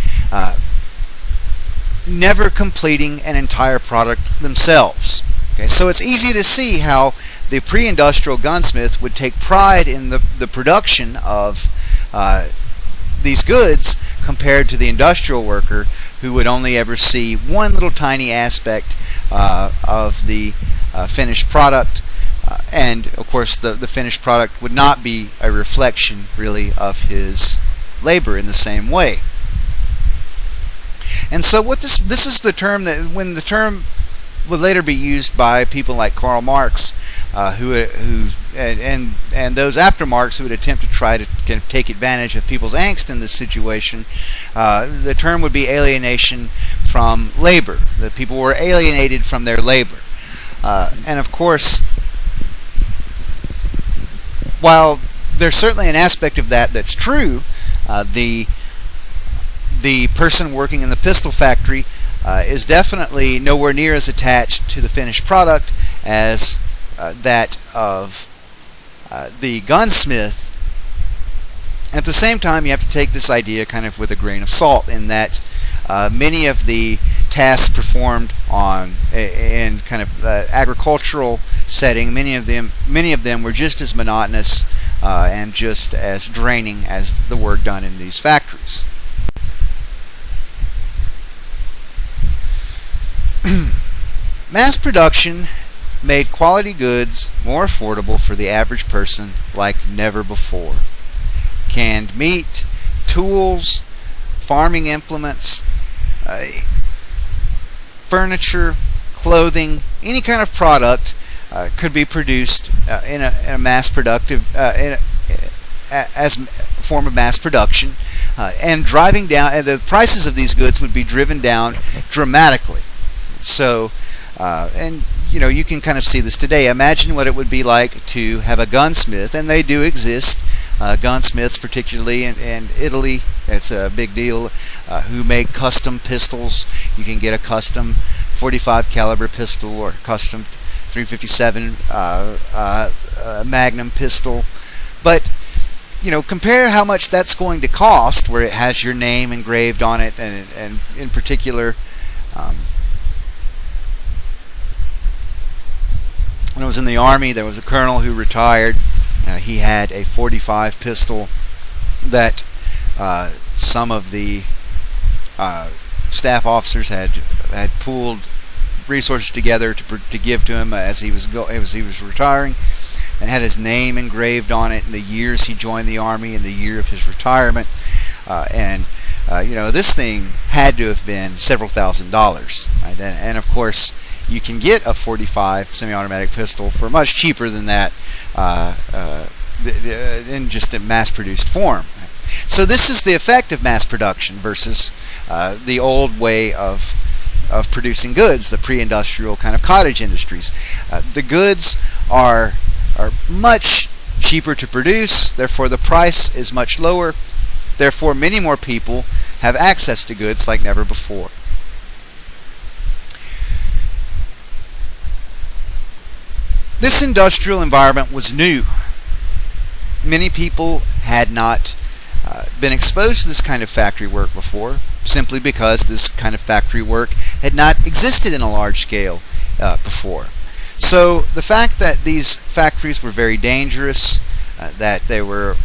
never completing an entire product themselves. Okay, so it's easy to see how the pre-industrial gunsmith would take pride in the production of these goods compared to the industrial worker, who would only ever see one little tiny aspect of the finished product, and of course the finished product would not be a reflection really of his labor in the same way. And so what this is the term that, when the term would later be used by people like Karl Marx, and those after Marx who would attempt to try to kind of take advantage of people's angst in this situation, the term would be alienation from labor. That people were alienated from their labor. And of course, while there's certainly an aspect of that that's true, the person working in the pistol factory is definitely nowhere near as attached to the finished product as that of the gunsmith. At the same time, you have to take this idea kind of with a grain of salt, in that many of the tasks performed in kind of agricultural setting, many of them were just as monotonous and just as draining as the work done in these factories. Mass production made quality goods more affordable for the average person like never before. Canned meat, tools, farming implements, furniture, clothing, any kind of product could be produced in a mass productive as a form of mass production, and driving down, and the prices of these goods would be driven down dramatically. So, and you know, you can kind of see this today. Imagine what it would be like to have a gunsmith, and they do exist. Gunsmiths, particularly in Italy, it's a big deal, who make custom pistols. You can get a custom 45 caliber pistol or custom 357 Magnum pistol. But you know, compare how much that's going to cost, where it has your name engraved on it, and in particular, when I was in the Army, there was a colonel who retired. He had a 45 pistol that some of the staff officers had pooled resources together to give to him as he was retiring, and had his name engraved on it, and the years he joined the Army and the year of his retirement. You know, this thing had to have been several $1,000s, right? And of course, you can get a 45 semi-automatic pistol for much cheaper than that in just a mass-produced form. So this is the effect of mass production versus the old way of producing goods, the pre-industrial kind of cottage industries. The goods are much cheaper to produce, therefore the price is much lower, therefore many more people have access to goods like never before. This industrial environment was new. Many people had not been exposed to this kind of factory work before, simply because this kind of factory work had not existed in a large scale before. So the fact that these factories were very dangerous, that they were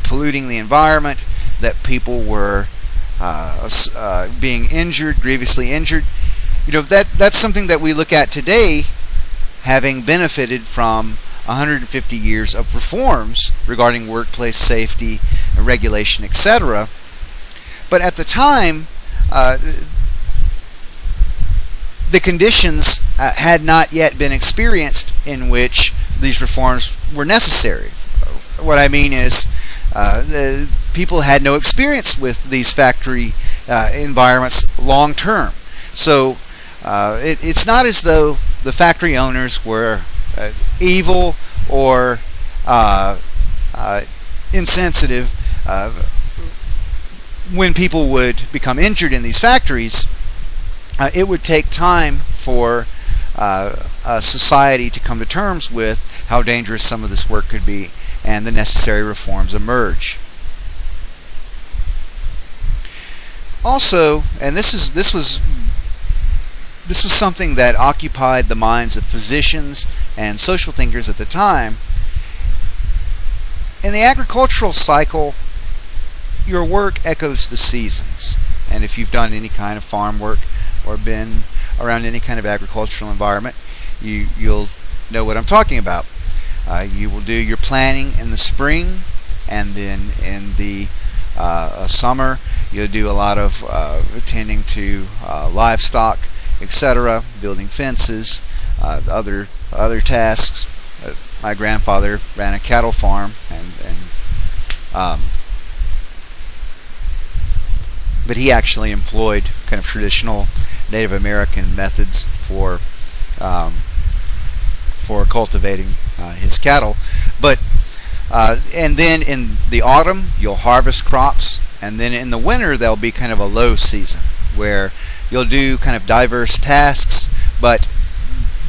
polluting the environment, that people were being injured, grievously injured, you know, that's something that we look at today, having benefited from 150 years of reforms regarding workplace safety, regulation, etc. But at the time, the conditions had not yet been experienced in which these reforms were necessary. What I mean is, the people had no experience with these factory environments long term. So it's not as though the factory owners were evil or insensitive when people would become injured in these factories. It would take time for society to come to terms with how dangerous some of this work could be, and the necessary reforms emerge. Also, and this was something that occupied the minds of physicians and social thinkers at the time. In the agricultural cycle, your work echoes the seasons. And if you've done any kind of farm work or been around any kind of agricultural environment, you'll know what I'm talking about. You will do your planting in the spring, and then in the summer you'll do a lot of attending to livestock, etc., building fences, other tasks. My grandfather ran a cattle farm, but he actually employed kind of traditional Native American methods for cultivating his cattle. But and then in the autumn you'll harvest crops, and then in the winter there'll be kind of a low season where you'll do kind of diverse tasks, but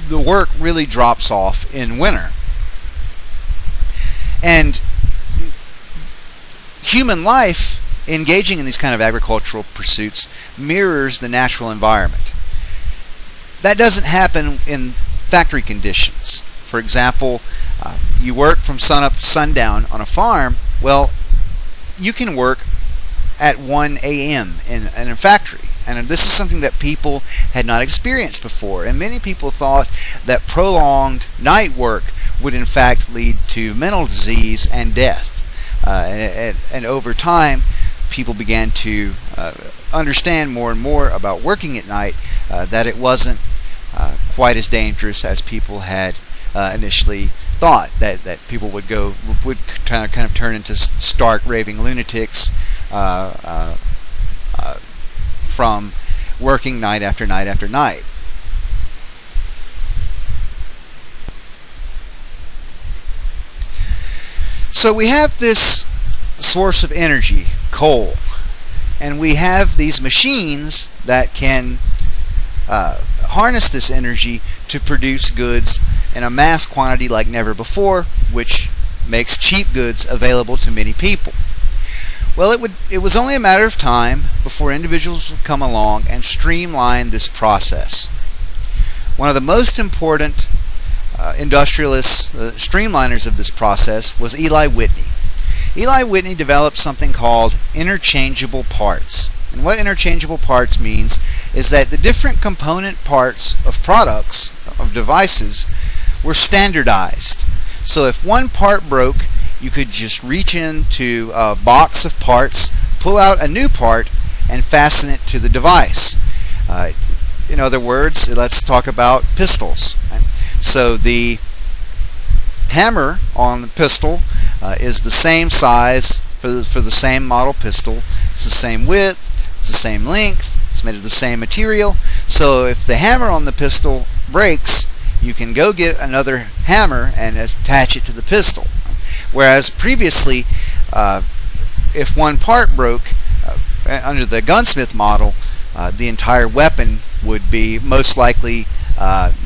the work really drops off in winter. And human life engaging in these kind of agricultural pursuits mirrors the natural environment. That doesn't happen in factory conditions. For example, you work from sunup to sundown on a farm. Well, you can work at 1 a.m. in a factory. And this is something that people had not experienced before. And many people thought that prolonged night work would in fact lead to mental disease and death. And over time, people began to understand more and more about working at night, that it wasn't quite as dangerous as people had initially thought, that people would kind of turn into stark raving lunatics from working night after night after night. So we have this source of energy, coal, and we have these machines that can harness this energy to produce goods in a mass quantity like never before, which makes cheap goods available to many people. Well, it was only a matter of time before individuals would come along and streamline this process. One of the most important industrialists, streamliners of this process, was Eli Whitney. Eli Whitney developed something called interchangeable parts. And what interchangeable parts means is that the different component parts of products, of devices, were standardized. So if one part broke, you could just reach into a box of parts, pull out a new part, and fasten it to the device. In other words, let's talk about pistols. So the hammer on the pistol is the same size for the same model pistol. It's the same width, it's the same length, it's made of the same material. So if the hammer on the pistol breaks, you can go get another hammer and attach it to the pistol. Whereas previously, if one part broke, under the gunsmith model, the entire weapon would be most likely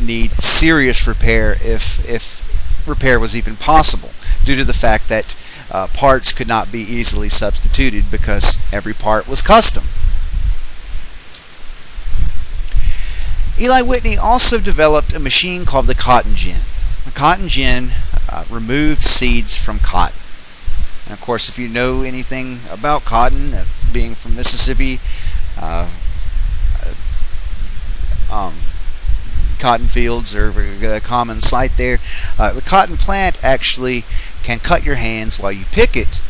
need serious repair if repair was even possible, due to the fact that parts could not be easily substituted because every part was custom. Eli Whitney also developed a machine called the cotton gin. The cotton gin removed seeds from cotton. And of course, if you know anything about cotton, being from Mississippi, cotton fields are a common sight there. The cotton plant actually can cut your hands while you pick it,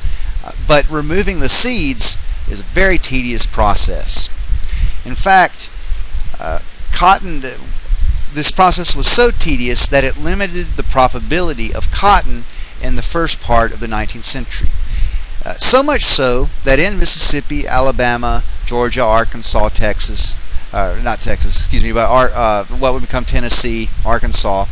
but removing the seeds is a very tedious process. In fact, this process was so tedious that it limited the profitability of cotton in the first part of the 19th century. So much so that in Mississippi, Alabama, Georgia, Arkansas, Texas, not Texas, excuse me, but what would become Tennessee, Arkansas.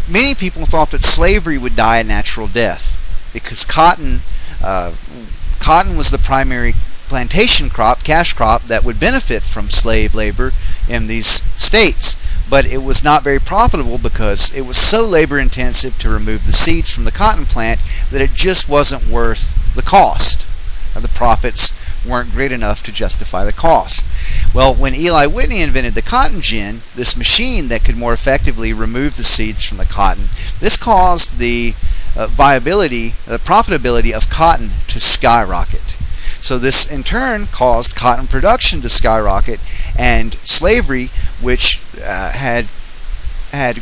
Many people thought that slavery would die a natural death because cotton was the primary plantation crop, cash crop, that would benefit from slave labor in these states. But it was not very profitable because it was so labor intensive to remove the seeds from the cotton plant that it just wasn't worth the cost. The profits weren't great enough to justify the cost. Well, when Eli Whitney invented the cotton gin, this machine that could more effectively remove the seeds from the cotton, this caused the profitability of cotton to skyrocket. So this in turn caused cotton production to skyrocket, and slavery, which had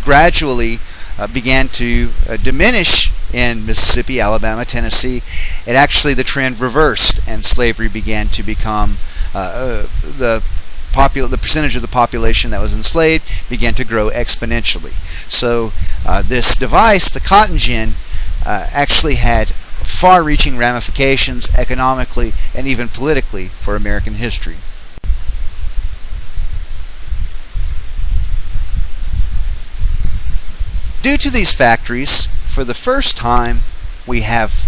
gradually began to diminish in Mississippi, Alabama, Tennessee, the trend reversed, and slavery began to become the percentage of the population that was enslaved began to grow exponentially. So this device, the cotton gin, actually had far-reaching ramifications economically and even politically for American history. Due to these factories, for the first time, we have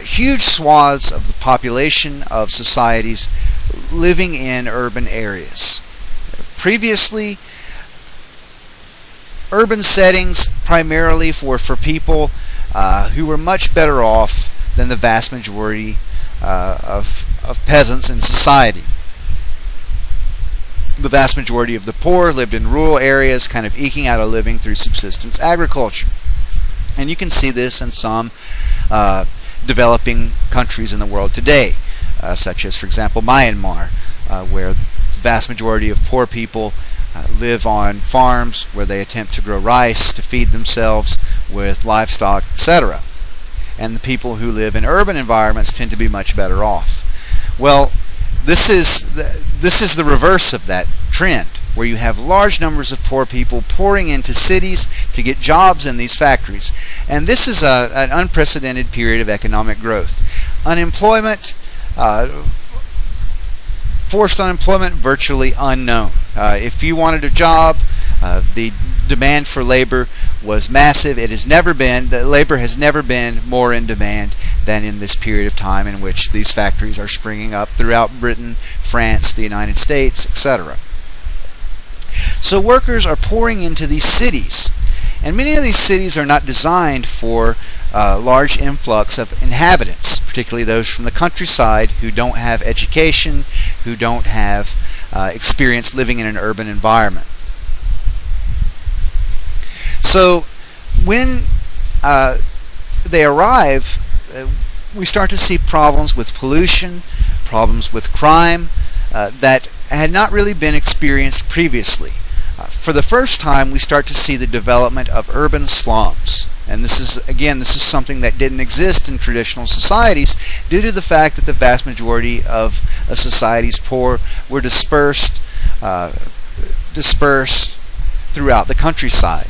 huge swaths of the population of societies living in urban areas. Previously, urban settings primarily for people who were much better off than the vast majority of peasants in society. The vast majority of the poor lived in rural areas, kind of eking out a living through subsistence agriculture. And you can see this in some developing countries in the world today, such as, for example, Myanmar, where the vast majority of poor people live on farms where they attempt to grow rice to feed themselves with livestock, etc. And the people who live in urban environments tend to be much better off. Well, this is the reverse of that trend, where you have large numbers of poor people pouring into cities to get jobs in these factories. And this is an unprecedented period of economic growth. Forced unemployment, virtually unknown. If you wanted a job, the demand for labor was massive. Labor has never been more in demand than in this period of time in which these factories are springing up throughout Britain, France, the United States, etc. So workers are pouring into these cities, and many of these cities are not designed for large influx of inhabitants, particularly those from the countryside who don't have education, who don't have experience living in an urban environment. So when they arrive, we start to see problems with pollution, problems with crime that had not really been experienced previously. For the first time, we start to see the development of urban slums. And this is something that didn't exist in traditional societies due to the fact that the vast majority of a society's poor were dispersed throughout the countryside.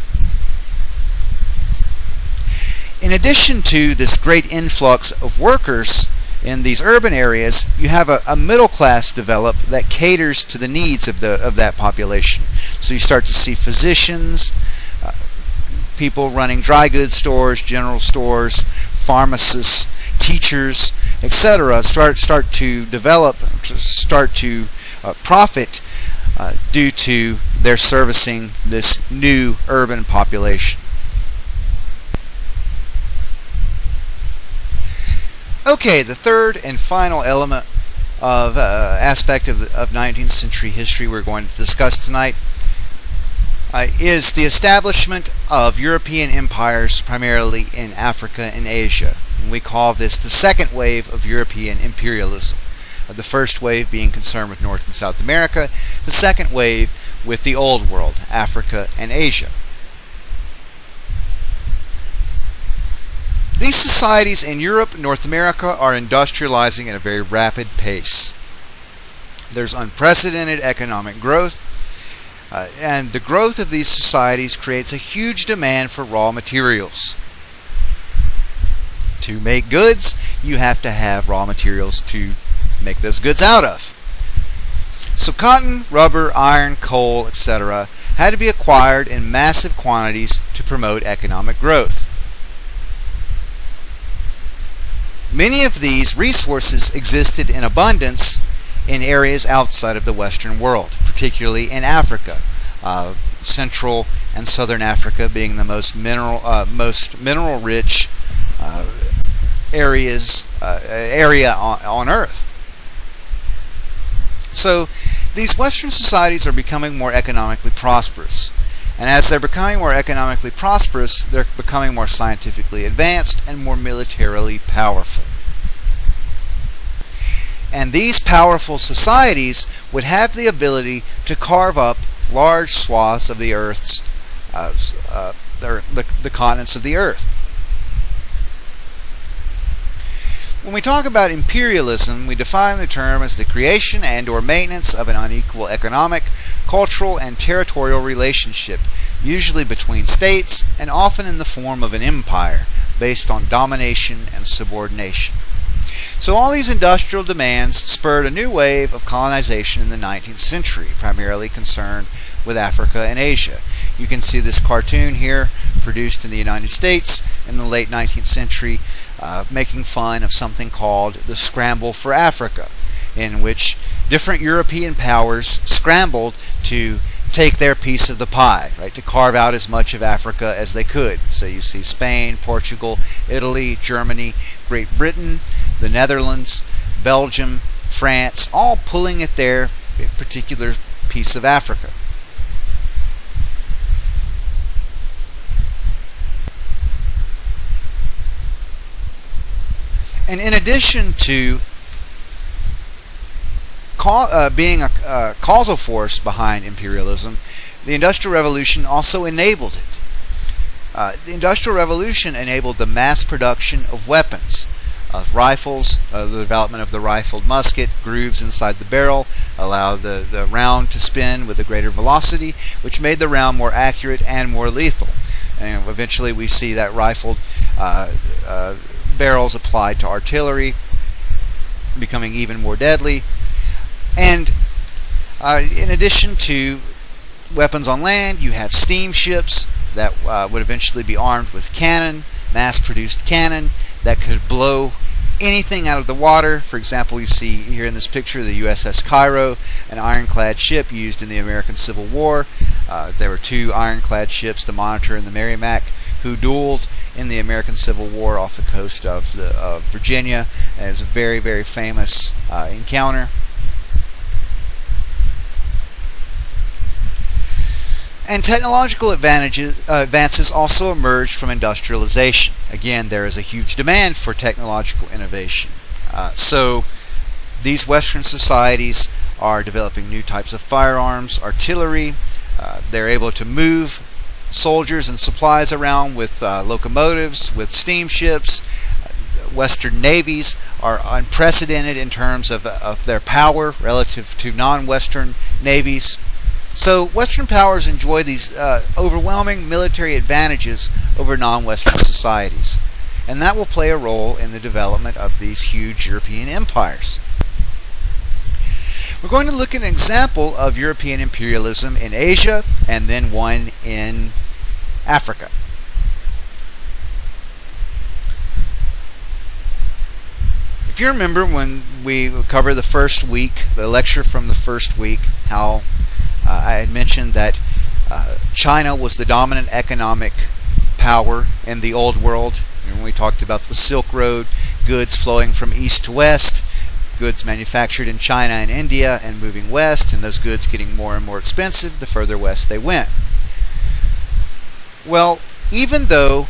In addition to this great influx of workers in these urban areas, you have a middle class develop that caters to the needs of that population. So you start to see physicians, people running dry goods stores, general stores, pharmacists, teachers, etc. start to profit due to their servicing this new urban population. Okay, the third and final element of aspect of 19th century history we're going to discuss tonight is the establishment of European empires primarily in Africa and Asia. And we call this the second wave of European imperialism. The first wave being concerned with North and South America, the second wave with the Old World, Africa and Asia. These societies in Europe and North America are industrializing at a very rapid pace. There's unprecedented economic growth, and the growth of these societies creates a huge demand for raw materials. To make goods, you have to have raw materials to make those goods out of. So cotton, rubber, iron, coal, etc. had to be acquired in massive quantities to promote economic growth. Many of these resources existed in abundance in areas outside of the Western world, particularly in Africa, Central and Southern Africa being the most mineral-rich area on Earth. So these Western societies are becoming more economically prosperous. And as they're becoming more economically prosperous, they're becoming more scientifically advanced and more militarily powerful. And these powerful societies would have the ability to carve up large swaths of the Earth's, the continents of the Earth. When we talk about imperialism, we define the term as the creation and or maintenance of an unequal economic, cultural, and territorial relationship, usually between states and often in the form of an empire, based on domination and subordination. So all these industrial demands spurred a new wave of colonization in the 19th century, primarily concerned with Africa and Asia. You can see this cartoon here, produced in the United States in the late 19th century, making fun of something called the Scramble for Africa, in which different European powers scrambled to take their piece of the pie, right, to carve out as much of Africa as they could. So you see Spain, Portugal, Italy, Germany, Great Britain, the Netherlands, Belgium, France, all pulling at their particular piece of Africa. And in addition to being a causal force behind imperialism, the Industrial Revolution also enabled it. The Industrial Revolution enabled the mass production of weapons, of rifles, the development of the rifled musket, grooves inside the barrel, allowed the round to spin with a greater velocity, which made the round more accurate and more lethal. And eventually we see that rifled barrels applied to artillery, becoming even more deadly. And in addition to weapons on land, you have steamships that would eventually be armed with cannon, mass-produced cannon that could blow anything out of the water. For example, you see here in this picture the USS Cairo, an ironclad ship used in the American Civil War. There were two ironclad ships, the Monitor and the Merrimac, who dueled in the American Civil War off the coast of Virginia. It was a very, very famous encounter. And technological advances also emerged from industrialization. Again, there is a huge demand for technological innovation. So these Western societies are developing new types of firearms, artillery. They're able to move soldiers and supplies around with locomotives, with steamships. Western navies are unprecedented in terms of their power relative to non-Western navies. So Western powers enjoy these overwhelming military advantages over non-Western societies, and that will play a role in the development of these huge European empires. We're going to look at an example of European imperialism in Asia and then one in Africa. If you remember when we covered the first week, the lecture from the first week, how I had mentioned that China was the dominant economic power in the old world. And we talked about the Silk Road, goods flowing from east to west, goods manufactured in China and India and moving west, and those goods getting more and more expensive the further west they went. Well, even though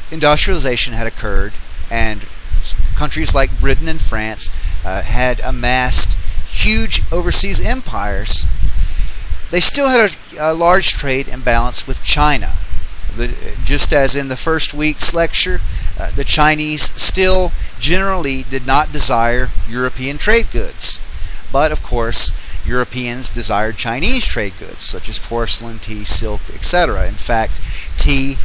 industrialization had occurred and countries like Britain and France had amassed huge overseas empires, they still had a large trade imbalance with China. Just as in the first week's lecture, the Chinese still generally did not desire European trade goods. But of course, Europeans desired Chinese trade goods, such as porcelain, tea, silk, etc. In fact, tea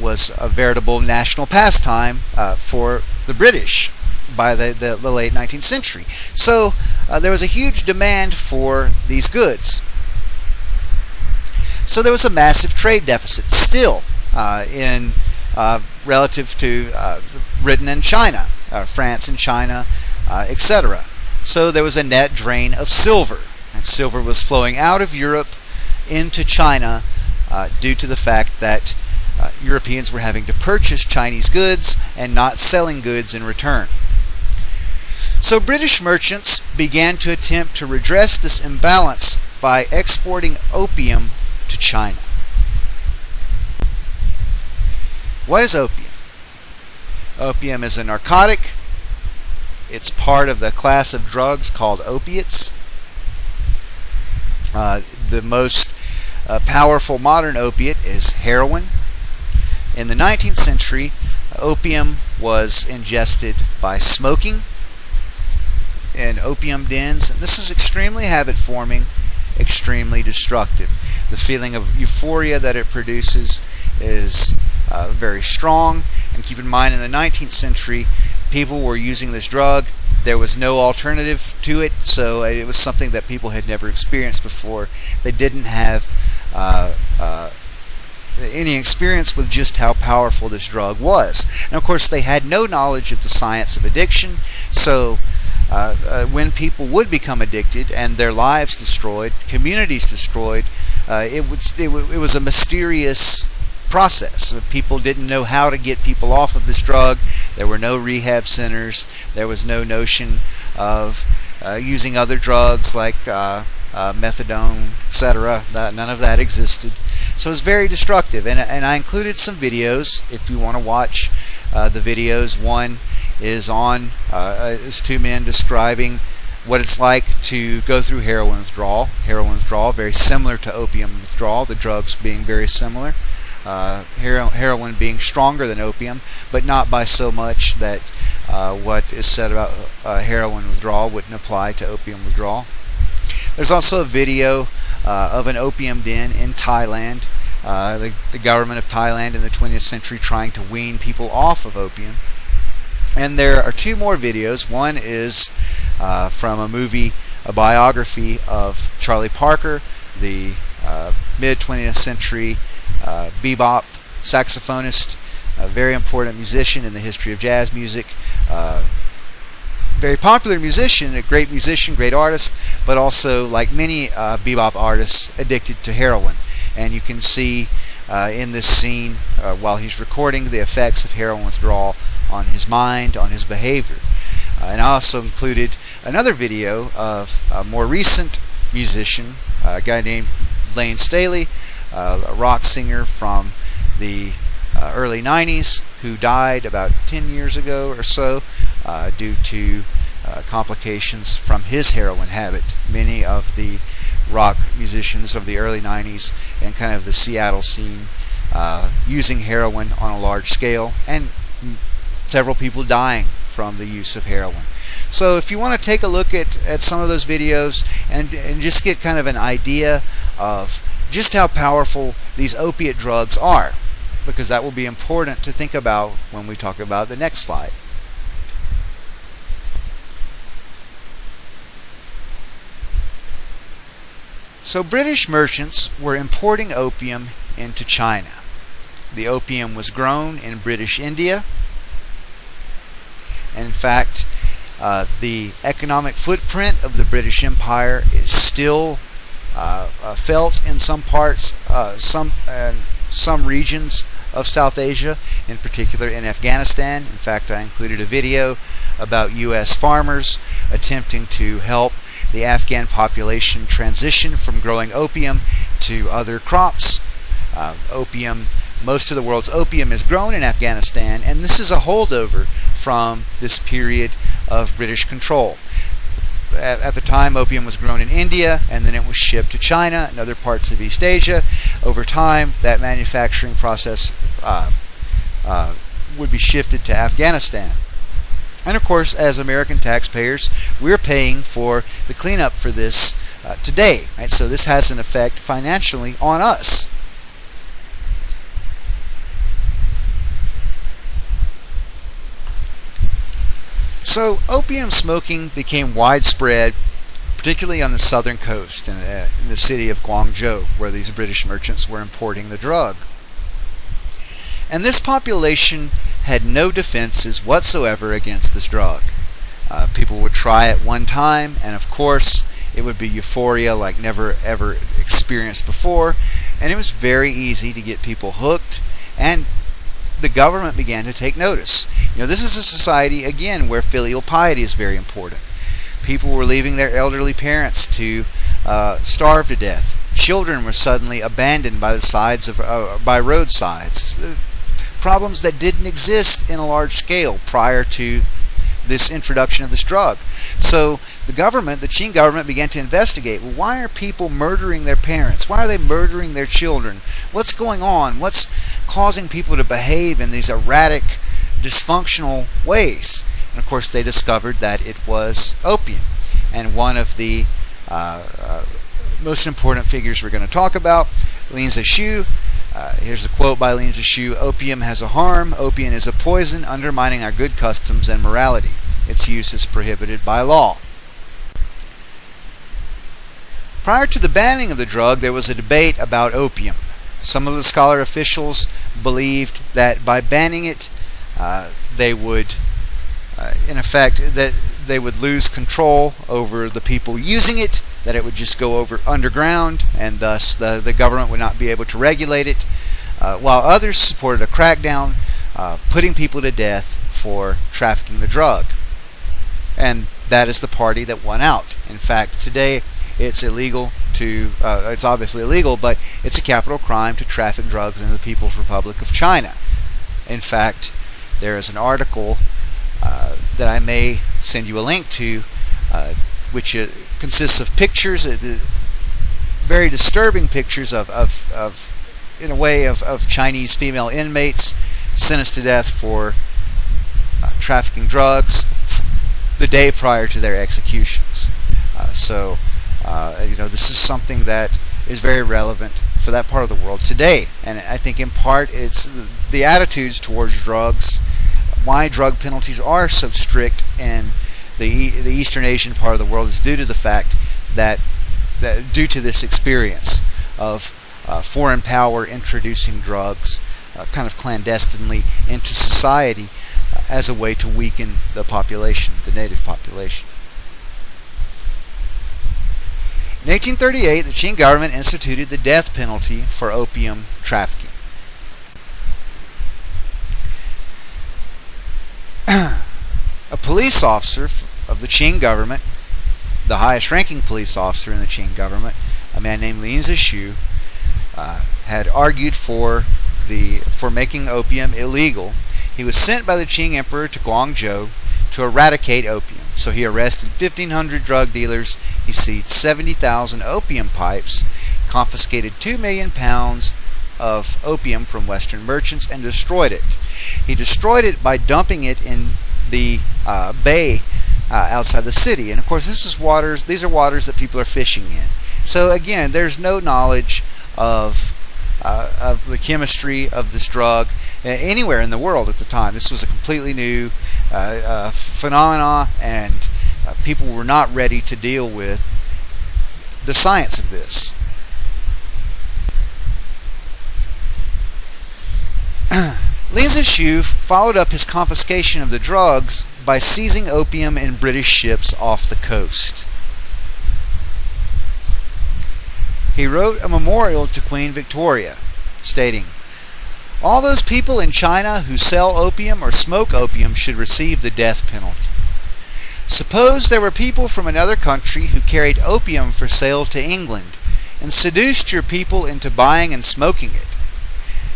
was a veritable national pastime for the British by the late 19th century. So there was a huge demand for these goods. So there was a massive trade deficit still in relative to Britain and China, France and China, etc. So there was a net drain of silver, and silver was flowing out of Europe into China due to the fact that Europeans were having to purchase Chinese goods and not selling goods in return. So British merchants began to attempt to redress this imbalance by exporting opium to China. What is opium? Opium is a narcotic. It's part of the class of drugs called opiates. The most powerful modern opiate is heroin. In the 19th century, opium was ingested by smoking in opium dens, and this is extremely habit-forming, extremely destructive. The feeling of euphoria that it produces is very strong, and keep in mind in the 19th century people were using this drug. There was no alternative to it, so it was something that people had never experienced before. They didn't have any experience with just how powerful this drug was. And of course they had no knowledge of the science of addiction, so when people would become addicted and their lives destroyed, communities destroyed, it was a mysterious process. People didn't know how to get people off of this drug. There were no rehab centers. There was no notion of using other drugs like methadone, etc. None of that existed. So it was very destructive. And I included some videos if you want to watch the videos. One is on is two men describing what it's like to go through heroin withdrawal. Heroin withdrawal, very similar to opium withdrawal, the drugs being very similar. Heroin being stronger than opium, but not by so much that what is said about heroin withdrawal wouldn't apply to opium withdrawal. There's also a video of an opium den in Thailand, the government of Thailand in the 20th century trying to wean people off of opium. And there are two more videos. One is from a movie, a biography of Charlie Parker, the mid-20th century bebop saxophonist, a very important musician in the history of jazz music, very popular musician, a great musician, great artist, but also, like many bebop artists, addicted to heroin. And you can see in this scene, while he's recording, the effects of heroin withdrawal on his mind, on his behavior. And I also included another video of a more recent musician, a guy named Layne Staley, a rock singer from the early 90s, who died about 10 years ago or so due to complications from his heroin habit. Many of the rock musicians of the early 90s and kind of the Seattle scene using heroin on a large scale, and several people dying from the use of heroin. So if you want to take a look at some of those videos and just get kind of an idea of just how powerful these opiate drugs are, because that will be important to think about when we talk about the next slide. So British merchants were importing opium into China. The opium was grown in British India, and in fact the economic footprint of the British Empire is still felt in some parts, some regions of South Asia, in particular in Afghanistan. In fact, I included a video about U.S. farmers attempting to help the Afghan population transition from growing opium to other crops. Most of the world's opium is grown in Afghanistan, and this is a holdover from this period of British control. At the time, opium was grown in India, and then it was shipped to China and other parts of East Asia. Over time, that manufacturing process would be shifted to Afghanistan. And of course, as American taxpayers, we're paying for the cleanup for this today. Right? So this has an effect financially on us. So opium smoking became widespread, particularly on the southern coast in the city of Guangzhou, where these British merchants were importing the drug. And this population had no defenses whatsoever against this drug. People would try it one time, and of course it would be euphoria like never ever experienced before, and it was very easy to get people hooked, and the government began to take notice. This is a society, again, where filial piety is very important. People were leaving their elderly parents to starve to death. Children were suddenly abandoned by by roadsides. Problems that didn't exist in a large scale prior to this introduction of this drug. So the Qing government began to investigate. Well, why are people murdering their parents? Why are they murdering their children? What's going on? What's causing people to behave in these erratic, dysfunctional ways? And of course they discovered that it was opium. And one of the most important figures we're going to talk about, Layne Zexu. Here's a quote by Layne Zexu: "Opium has a harm. Opium is a poison, undermining our good customs and morality. Its use is prohibited by law." Prior to the banning of the drug, there was a debate about opium. Some of the scholar officials believed that by banning it, they would, in effect, that they would lose control over the people using it, that it would just go over underground, and thus the government would not be able to regulate it, while others supported a crackdown, putting people to death for trafficking the drug. And that is the party that won out. In fact, today it's illegal to, it's obviously illegal, but it's a capital crime to traffic drugs in the People's Republic of China. In fact, there is an article that I may send you a link to, which consists of pictures, very disturbing pictures of in a way, of Chinese female inmates sentenced to death for trafficking drugs the day prior to their executions. This is something that is very relevant for that part of the world today. And I think in part it's the attitudes towards drugs, why drug penalties are so strict in the Eastern Asian part of the world, is due to the fact that due to this experience of foreign power introducing drugs kind of clandestinely into society as a way to weaken the population, the native population. In 1838, the Qing government instituted the death penalty for opium trafficking. A police officer of the Qing government, the highest ranking police officer in the Qing government, a man named Layne Zexu, had argued for making opium illegal. He was sent by the Qing emperor to Guangzhou to eradicate opium. So he arrested 1,500 drug dealers, he seized 70,000 opium pipes, confiscated 2 million pounds of opium from Western merchants, and destroyed it. He destroyed it by dumping it in the bay outside the city. And of course these are waters that people are fishing in. So again, there's no knowledge of the chemistry of this drug anywhere in the world at the time. This was a completely new phenomena, and people were not ready to deal with the science of this. Layne Zexu followed up his confiscation of the drugs by seizing opium in British ships off the coast. He wrote a memorial to Queen Victoria, stating, "All those people in China who sell opium or smoke opium should receive the death penalty. Suppose there were people from another country who carried opium for sale to England and seduced your people into buying and smoking it.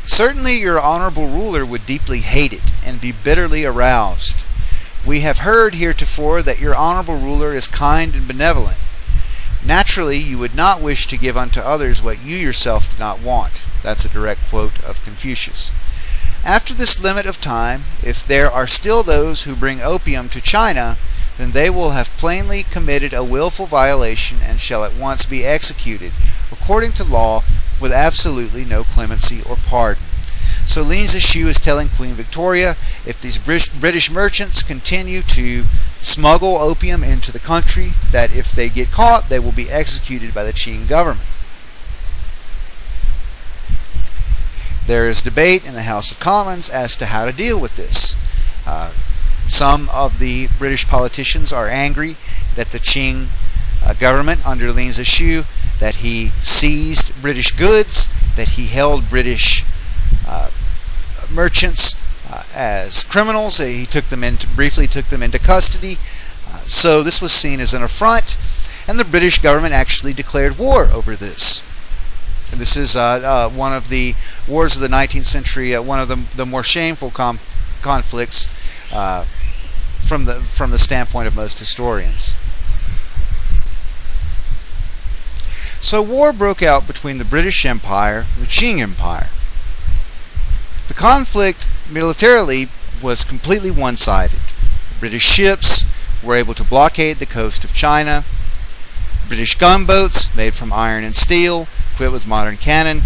Certainly your honorable ruler would deeply hate it and be bitterly aroused. We have heard heretofore that your honorable ruler is kind and benevolent. Naturally, you would not wish to give unto others what you yourself do not want." That's a direct quote of Confucius. "After this limit of time, if there are still those who bring opium to China, then they will have plainly committed a willful violation and shall at once be executed, according to law, with absolutely no clemency or pardon." So Layne Zexu is telling Queen Victoria, if these British merchants continue to smuggle opium into the country, that if they get caught, they will be executed by the Qing government. There is debate in the House of Commons as to how to deal with this. Some of the British politicians are angry that the Qing government under Layne Zexu, that he seized British goods, that he held British merchants as criminals. He briefly took them into custody. So this was seen as an affront, and the British government actually declared war over this. And this is one of the wars of the 19th century, one of the more shameful conflicts from the standpoint of most historians. So war broke out between the British Empire and the Qing Empire. The conflict militarily was completely one-sided. British ships were able to blockade the coast of China. British gunboats, made from iron and steel, equipped with modern cannon,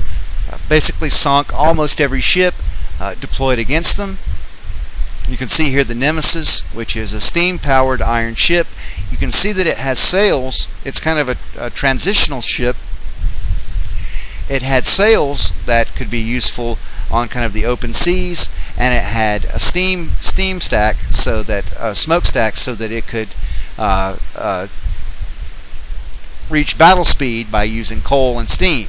basically sunk almost every ship deployed against them. You can see here the Nemesis, which is a steam-powered iron ship. You can see that it has sails. It's kind of a transitional ship. It had sails that could be useful on kind of the open seas, and it had a steam stack, so that smokestack, so that it could reach battle speed by using coal and steam.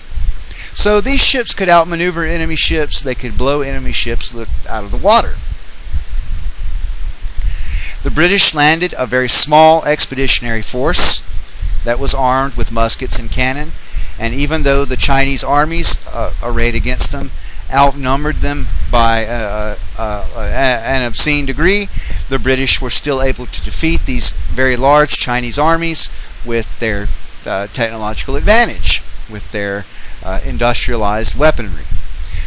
So these ships could outmaneuver enemy ships. They could blow enemy ships out of the water. The British landed a very small expeditionary force that was armed with muskets and cannon, and even though the Chinese armies arrayed against them outnumbered them by an obscene degree, the British were still able to defeat these very large Chinese armies with their technological advantage, with their industrialized weaponry.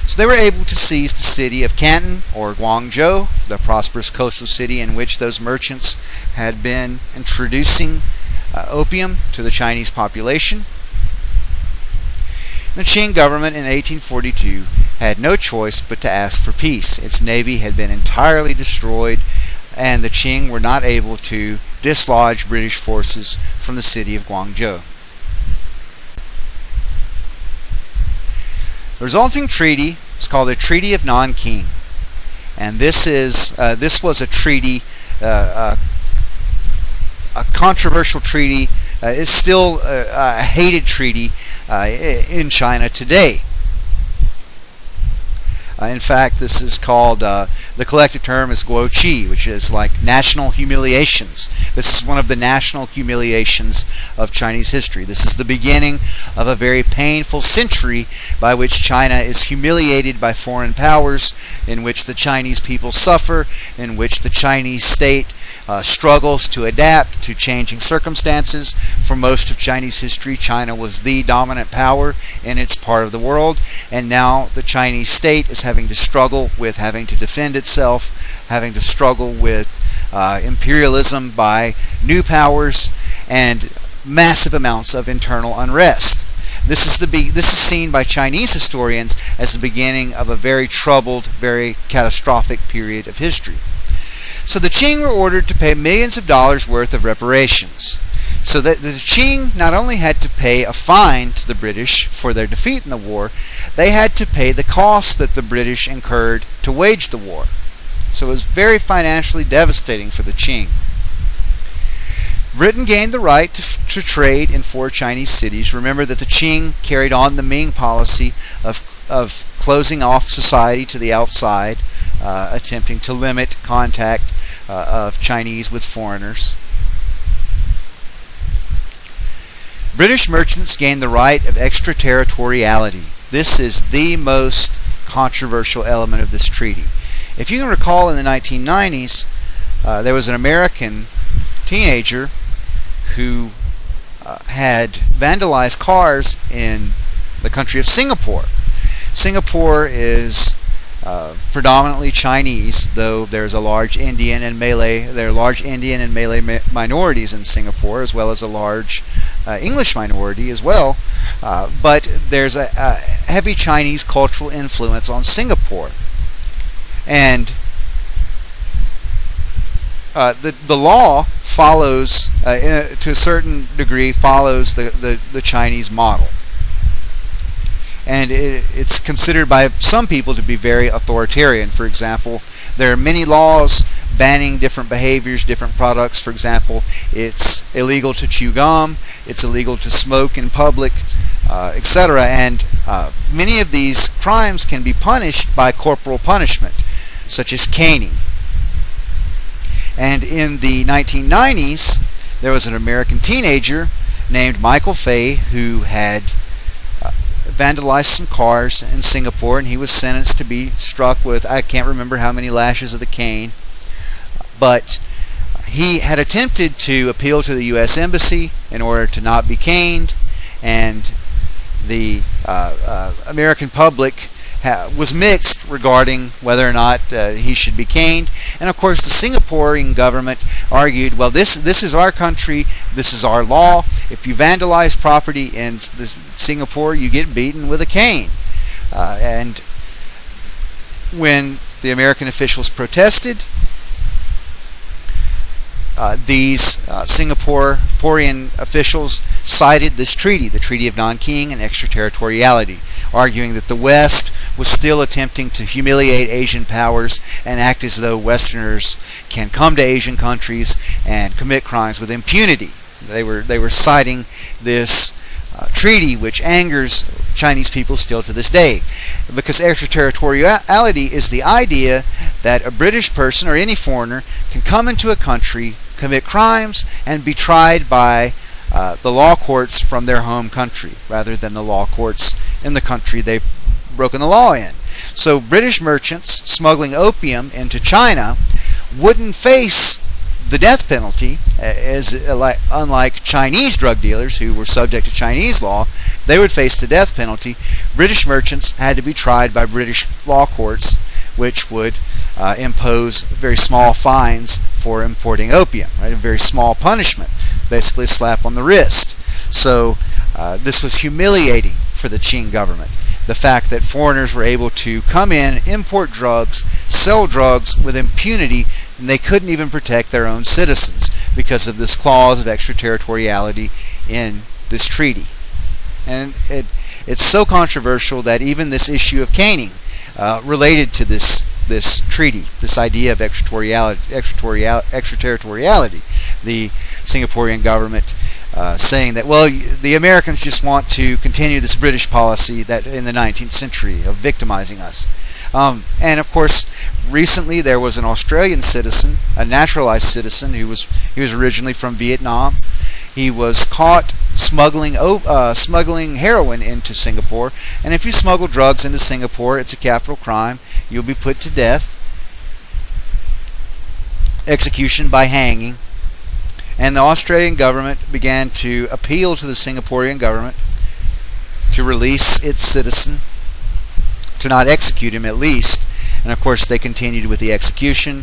So they were able to seize the city of Canton, or Guangzhou, the prosperous coastal city in which those merchants had been introducing opium to the Chinese population. The Qing government in 1842 had no choice but to ask for peace. Its navy had been entirely destroyed, and the Qing were not able to dislodge British forces from the city of Guangzhou. The resulting treaty is called the Treaty of Nanking, and this was a treaty, a controversial treaty. It's still a hated treaty in China today. In fact, this is called, the collective term is guoqi, which is like national humiliations. This is one of the national humiliations of Chinese history. This is the beginning of a very painful century by which China is humiliated by foreign powers, in which the Chinese people suffer, in which the Chinese state struggles to adapt to changing circumstances. For most of Chinese history, China was the dominant power in its part of the world, and now the Chinese state is having to struggle with having to defend itself, having to struggle with imperialism by new powers, and massive amounts of internal unrest. This is seen by Chinese historians as the beginning of a very troubled, very catastrophic period of history. So the Qing were ordered to pay millions of dollars worth of reparations. So that the Qing not only had to pay a fine to the British for their defeat in the war, they had to pay the cost that the British incurred to wage the war. So it was very financially devastating for the Qing. Britain gained the right to trade in 4 Chinese cities. Remember that the Qing carried on the Ming policy of closing off society to the outside, attempting to limit contact of Chinese with foreigners. British merchants gained the right of extraterritoriality. This is the most controversial element of this treaty. If you can recall, in the 1990s, there was an American teenager who had vandalized cars in the country of Singapore. Singapore is predominantly Chinese, though there's a large Indian and Malay. There are large Indian and Malay minorities in Singapore, as well as a large English minority as well. But there's a heavy Chinese cultural influence on Singapore. And the law follows, to a certain degree, follows the Chinese model. And it's considered by some people to be very authoritarian. For example, there are many laws banning different behaviors, different products. For example, it's illegal to chew gum, it's illegal to smoke in public, etc. And many of these crimes can be punished by corporal punishment, such as caning. And in the 1990s, there was an American teenager named Michael Fay who had vandalized some cars in Singapore, and he was sentenced to be struck with, I can't remember how many lashes of the cane, but he had attempted to appeal to the U.S. Embassy in order to not be caned, and the American public was mixed regarding whether or not he should be caned. And of course the Singaporean government argued, well, this is our country, this is our law. If you vandalize property in Singapore, you get beaten with a cane. And when the American officials protested, these Singaporean officials cited this treaty, the Treaty of Nanking and Extraterritoriality, arguing that the West was still attempting to humiliate Asian powers and act as though Westerners can come to Asian countries and commit crimes with impunity. They were citing this treaty, which angers Chinese people still to this day, because extraterritoriality is the idea that a British person or any foreigner can come into a country, commit crimes, and be tried by the law courts from their home country rather than the law courts in the country they've broken the law in. So British merchants smuggling opium into China wouldn't face the death penalty, unlike Chinese drug dealers who were subject to Chinese law. They would face the death penalty. British merchants had to be tried by British law courts, which would impose very small fines for importing opium, right? A very small punishment, basically a slap on the wrist. So this was humiliating for the Qing government. The fact that foreigners were able to come in, import drugs, sell drugs with impunity, and they couldn't even protect their own citizens because of this clause of extraterritoriality in this treaty. And it's so controversial that even this issue of caning related to this treaty, this idea of extraterritoriality, the Singaporean government saying that, well, the Americans just want to continue this British policy that in the 19th century of victimizing us. And of course, recently there was an Australian citizen, a naturalized citizen, he was originally from Vietnam. He was caught smuggling heroin into Singapore, and if you smuggle drugs into Singapore, it's a capital crime. You'll be put to death, execution by hanging. And the Australian government began to appeal to the Singaporean government to release its citizen, to not execute him at least. And of course they continued with the execution.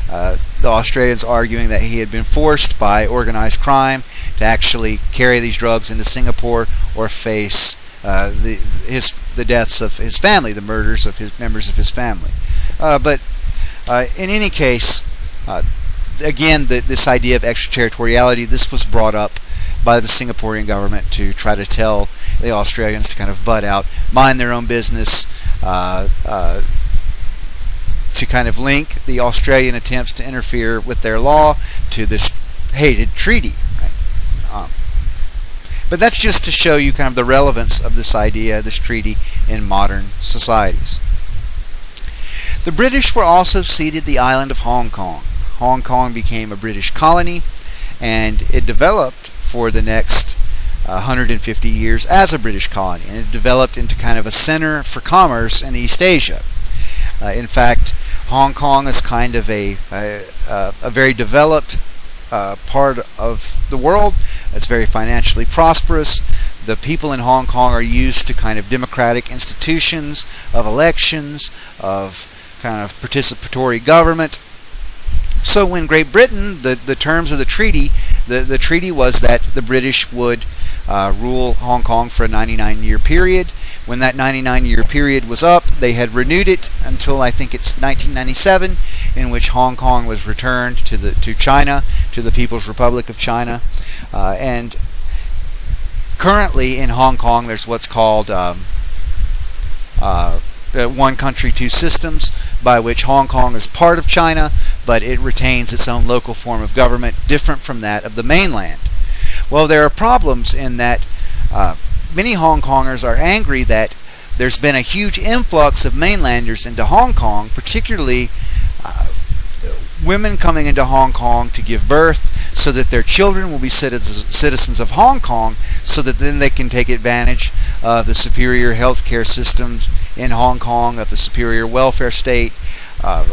The Australians arguing that he had been forced by organized crime to actually carry these drugs into Singapore or face the deaths of his family, the murders of his members of his family. But in any case, again, this idea of extraterritoriality, this was brought up by the Singaporean government to try to tell the Australians to kind of butt out, mind their own business, to kind of link the Australian attempts to interfere with their law to this hated treaty. Right? But that's just to show you kind of the relevance of this idea, this treaty, in modern societies. The British were also ceded the island of Hong Kong. Hong Kong became a British colony, and it developed for the next 150 years as a British colony, and it developed into kind of a center for commerce in East Asia. In fact, Hong Kong is kind of a very developed part of the world. It's very financially prosperous. The people in Hong Kong are used to kind of democratic institutions, of elections, of kind of participatory government. So when Great Britain, the terms of the treaty, the treaty was that the British would rule Hong Kong for a 99-year period. When that 99-year period was up, they had renewed it until I think it's 1997, in which Hong Kong was returned to China, to the People's Republic of China. And currently in Hong Kong, there's what's called one country, two systems, by which Hong Kong is part of China, but it retains its own local form of government, different from that of the mainland. Well, there are problems in that many Hong Kongers are angry that there's been a huge influx of mainlanders into Hong Kong, particularly women coming into Hong Kong to give birth so that their children will be citizens of Hong Kong, so that then they can take advantage of the superior healthcare systems in Hong Kong, of the superior welfare state, and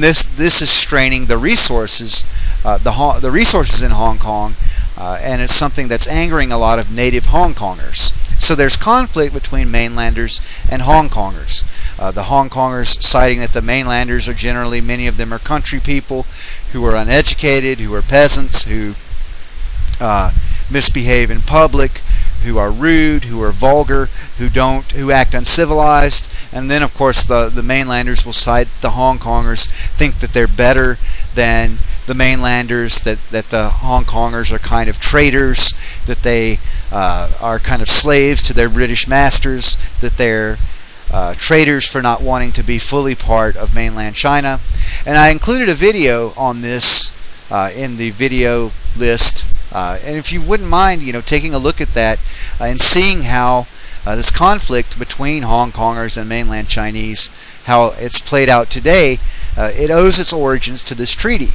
this is straining the resources, the resources in Hong Kong, and it's something that's angering a lot of native Hong Kongers. So there's conflict between mainlanders and Hong Kongers. The Hong Kongers citing that the mainlanders are generally, many of them are country people who are uneducated, who are peasants, who misbehave in public, who are rude, who are vulgar, who act uncivilized. And then of course the mainlanders will cite the Hong Kongers, think that they're better than the mainlanders, that the Hong Kongers are kind of traitors, that they are kind of slaves to their British masters, that they're traitors for not wanting to be fully part of mainland China. And I included a video on this in the video list, and if you wouldn't mind, taking a look at that and seeing how this conflict between Hong Kongers and mainland Chinese, how it's played out today, it owes its origins to this treaty.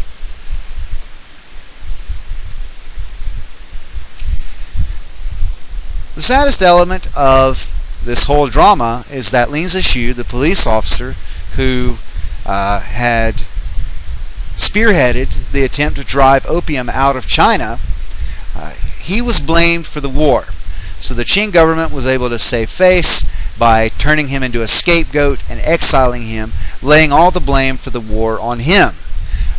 The saddest element of this whole drama is that Layne, the police officer who had spearheaded the attempt to drive opium out of China, he was blamed for the war. So the Qing government was able to save face by turning him into a scapegoat and exiling him, laying all the blame for the war on him.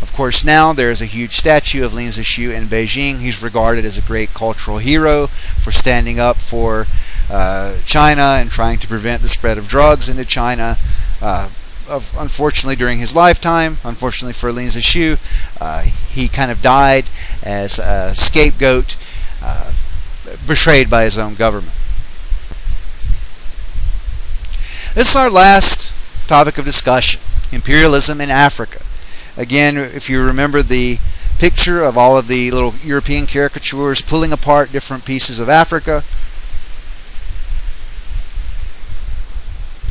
Of course, now there is a huge statue of Layne in Beijing. He's regarded as a great cultural hero for standing up for China and trying to prevent the spread of drugs into China. Unfortunately, during his lifetime, unfortunately for Layne he kind of died as a scapegoat, betrayed by his own government. This is our last topic of discussion: imperialism in Africa. Again, if you remember the picture of all of the little European caricatures pulling apart different pieces of Africa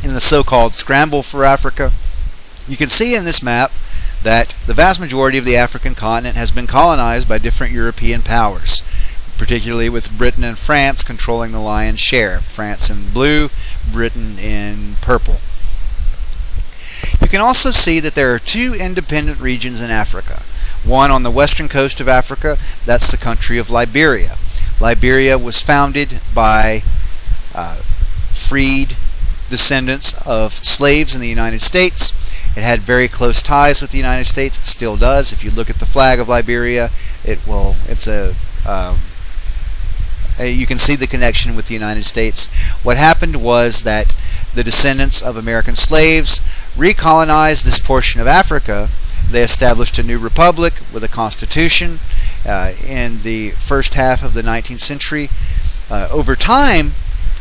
in the so-called scramble for Africa, you can see in this map that the vast majority of the African continent has been colonized by different European powers, particularly with Britain and France controlling the lion's share. France in blue, Britain in purple. You can also see that there are two independent regions in Africa. One on the western coast of Africa, that's the country of Liberia. Liberia was founded by freed descendants of slaves in the United States. It had very close ties with the United States. It still does. If you look at the flag of Liberia, you can see the connection with the United States. What happened was that the descendants of American slaves recolonized this portion of Africa. They established a new republic with a constitution in the first half of the 19th century. Over time,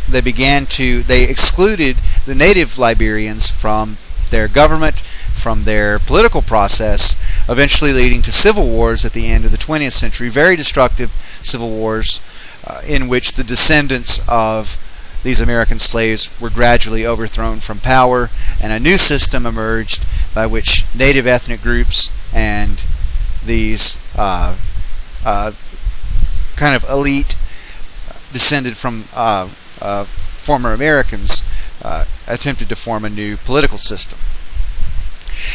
they excluded the native Liberians from their government, from their political process, eventually leading to civil wars at the end of the 20th century, very destructive civil wars in which the descendants of these American slaves were gradually overthrown from power, and a new system emerged by which native ethnic groups and these kind of elite descended from former Americans attempted to form a new political system.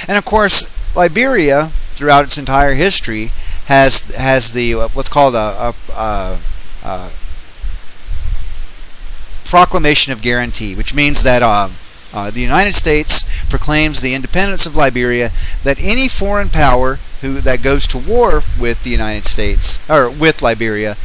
And of course, Liberia, throughout its entire history, has the what's called a proclamation of guarantee, which means that the United States proclaims the independence of Liberia, that any foreign power that goes to war with the United States, or with Liberia,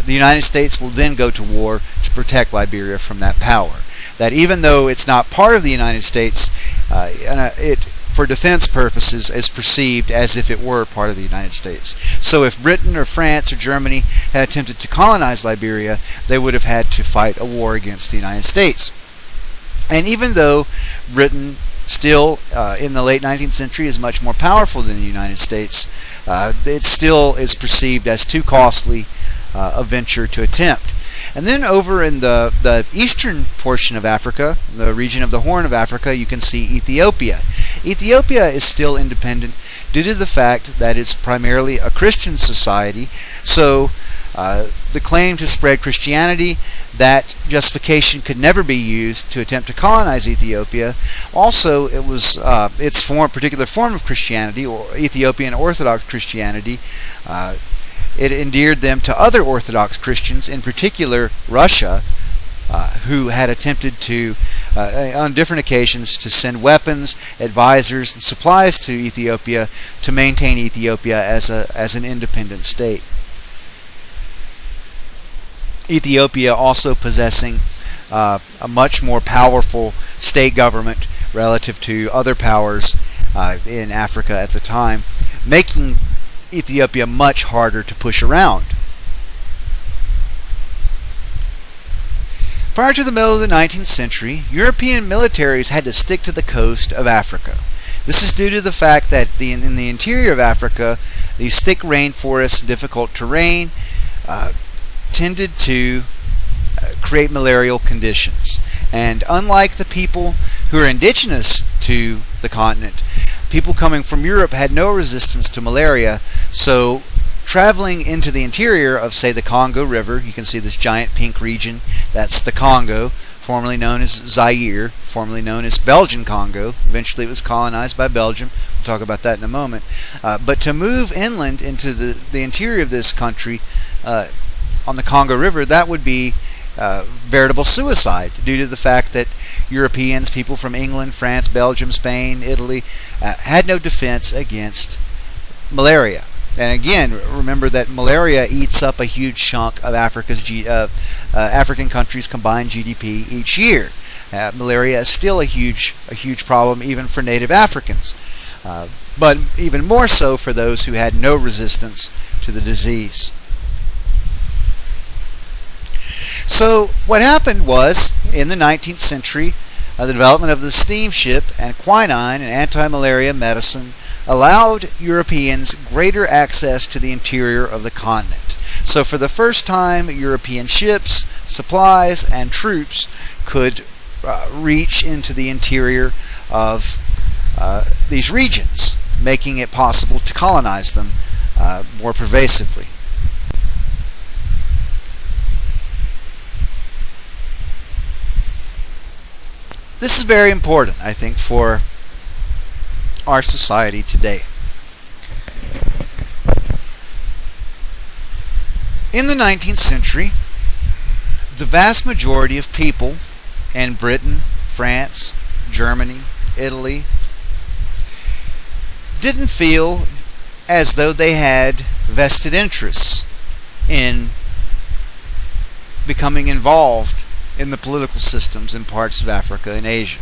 the United States will then go to war to protect Liberia from that power. That even though it's not part of the United States, it, for defense purposes, is perceived as if it were part of the United States. So if Britain or France or Germany had attempted to colonize Liberia, they would have had to fight a war against the United States. And even though Britain still, in the late 19th century, is much more powerful than the United States, it still is perceived as too costly a venture to attempt. And then over in the eastern portion of Africa, the region of the Horn of Africa, you can see Ethiopia. Ethiopia is still independent due to the fact that it's primarily a Christian society. So the claim to spread Christianity, that justification could never be used to attempt to colonize Ethiopia. Also, it was its particular form of Christianity, or Ethiopian Orthodox Christianity, it endeared them to other Orthodox Christians, in particular Russia, who had attempted to, on different occasions, to send weapons, advisors, and supplies to Ethiopia to maintain Ethiopia as an independent state. Ethiopia also possessing a much more powerful state government relative to other powers in Africa at the time, making Ethiopia much harder to push around. Prior to the middle of the 19th century, European militaries had to stick to the coast of Africa. This is due to the fact that in the interior of Africa, these thick rainforests, difficult terrain, tended to create malarial conditions. And unlike the people who are indigenous to the continent, people coming from Europe had no resistance to malaria, so traveling into the interior of, say, the Congo River, you can see this giant pink region, that's the Congo, formerly known as Zaire, formerly known as Belgian Congo. Eventually it was colonized by Belgium. We'll talk about that in a moment. But to move inland into the interior of this country on the Congo River, that would be veritable suicide due to the fact that Europeans, people from England, France, Belgium, Spain, Italy, had no defense against malaria. And again, remember that malaria eats up a huge chunk of African countries' combined GDP each year. Malaria is still a huge problem even for native Africans, but even more so for those who had no resistance to the disease. So what happened was, in the 19th century, the development of the steamship and quinine and anti-malaria medicine allowed Europeans greater access to the interior of the continent. So for the first time, European ships, supplies, and troops could reach into the interior of these regions, making it possible to colonize them more pervasively. This is very important, I think, for our society today. In the 19th century, the vast majority of people in Britain, France, Germany, Italy didn't feel as though they had vested interests in becoming involved in the political systems in parts of Africa and Asia.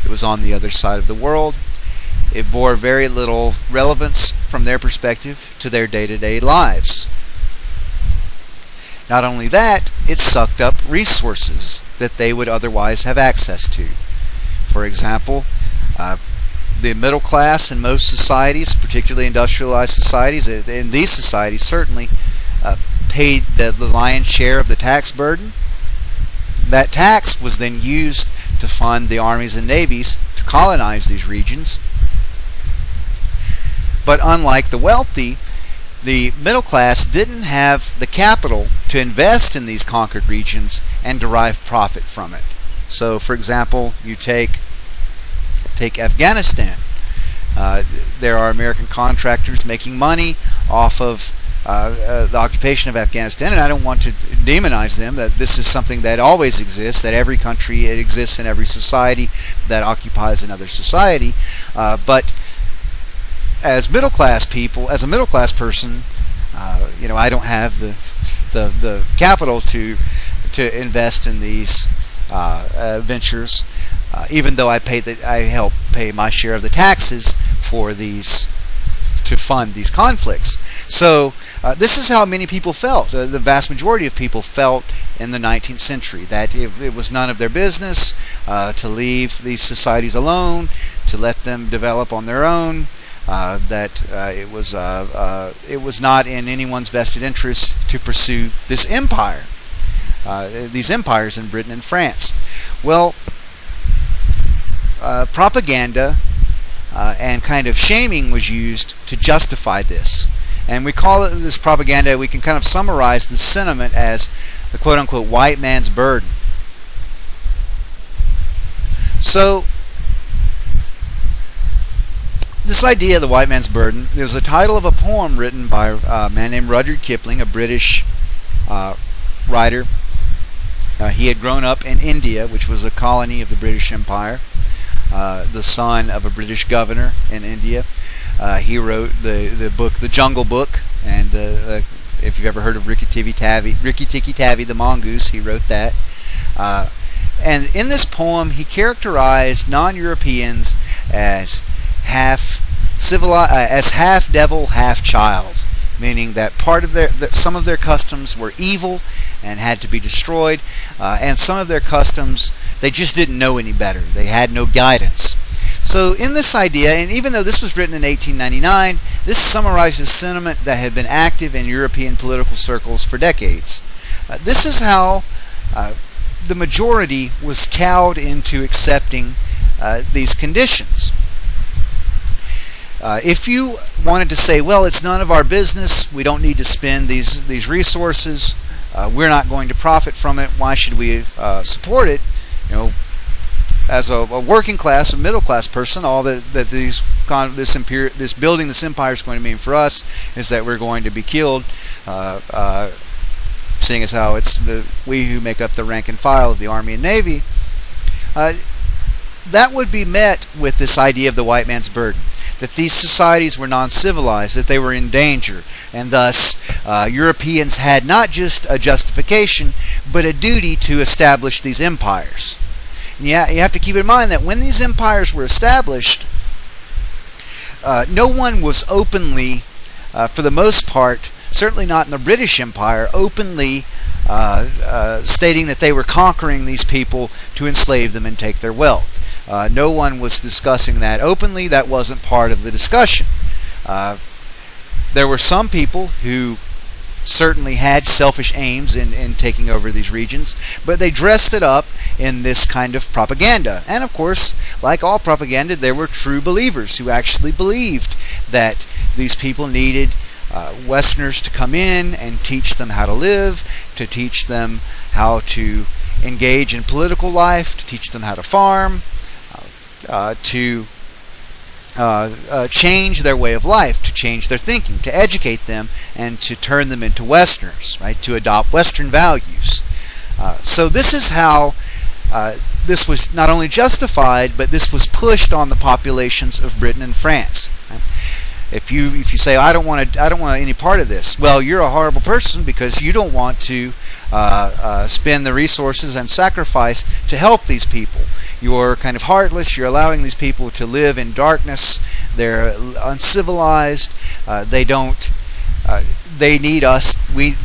It was on the other side of the world. It bore very little relevance from their perspective to their day-to-day lives. Not only that, it sucked up resources that they would otherwise have access to. For example, the middle class in most societies, particularly industrialized societies, in these societies certainly, paid the lion's share of the tax burden. That tax was then used to fund the armies and navies to colonize these regions. But unlike the wealthy, the middle class didn't have the capital to invest in these conquered regions and derive profit from it. So, for example, you take Afghanistan. There are American contractors making money off of the occupation of Afghanistan, and I don't want to demonize them. That this is something that always exists, that every country, it exists in every society that occupies another society. But as a middle class person, I don't have the capital to invest in these ventures, even though I help pay my share of the taxes for these to fund these conflicts. So this is how many people felt. The vast majority of people felt in the 19th century, that it was none of their business to leave these societies alone, to let them develop on their own. That it was not in anyone's vested interest to pursue this empire, these empires in Britain and France. Well, propaganda and kind of shaming was used to justify this, and we call it this propaganda. We can kind of summarize the sentiment as the quote-unquote white man's burden. So this idea of the white man's burden is the title of a poem written by a man named Rudyard Kipling, a British writer. He had grown up in India, which was a colony of the British Empire, the son of a British governor in India. He wrote the book, The Jungle Book, and if you've ever heard of Rikki Tikki Tavi the Mongoose, he wrote that. And in this poem, he characterized non-Europeans as half devil, half child, meaning that some of their customs were evil and had to be destroyed, and some of their customs they just didn't know any better. They had no guidance. So in this idea, and even though this was written in 1899, this summarizes sentiment that had been active in European political circles for decades. This is how the majority was cowed into accepting these conditions. If you wanted to say, well, it's none of our business, we don't need to spend these resources, we're not going to profit from it, why should we support it? As a working class or middle class person, all that this building this empire is going to mean for us is that we're going to be killed, seeing as how it's we who make up the rank and file of the Army and Navy. That would be met with this idea of the white man's burden, that these societies were non-civilized, that they were in danger, and thus Europeans had not just a justification, but a duty to establish these empires. And you have to keep in mind that when these empires were established, no one was openly, for the most part, certainly not in the British Empire, openly stating that they were conquering these people to enslave them and take their wealth. No one was discussing that openly. That wasn't part of the discussion. There were some people who certainly had selfish aims in taking over these regions, but they dressed it up in this kind of propaganda. And of course, like all propaganda, there were true believers who actually believed that these people needed Westerners to come in and teach them how to live, to teach them how to engage in political life, to teach them how to farm, to change their way of life, to change their thinking, to educate them, and to turn them into Westerners, right? To adopt Western values. So this is how this was not only justified, but this was pushed on the populations of Britain and France. Right? If you say, I don't want any part of this, well, you're a horrible person because you don't want to spend the resources and sacrifice to help these people. You're kind of heartless. You're allowing these people to live in darkness. They're uncivilized. They need us.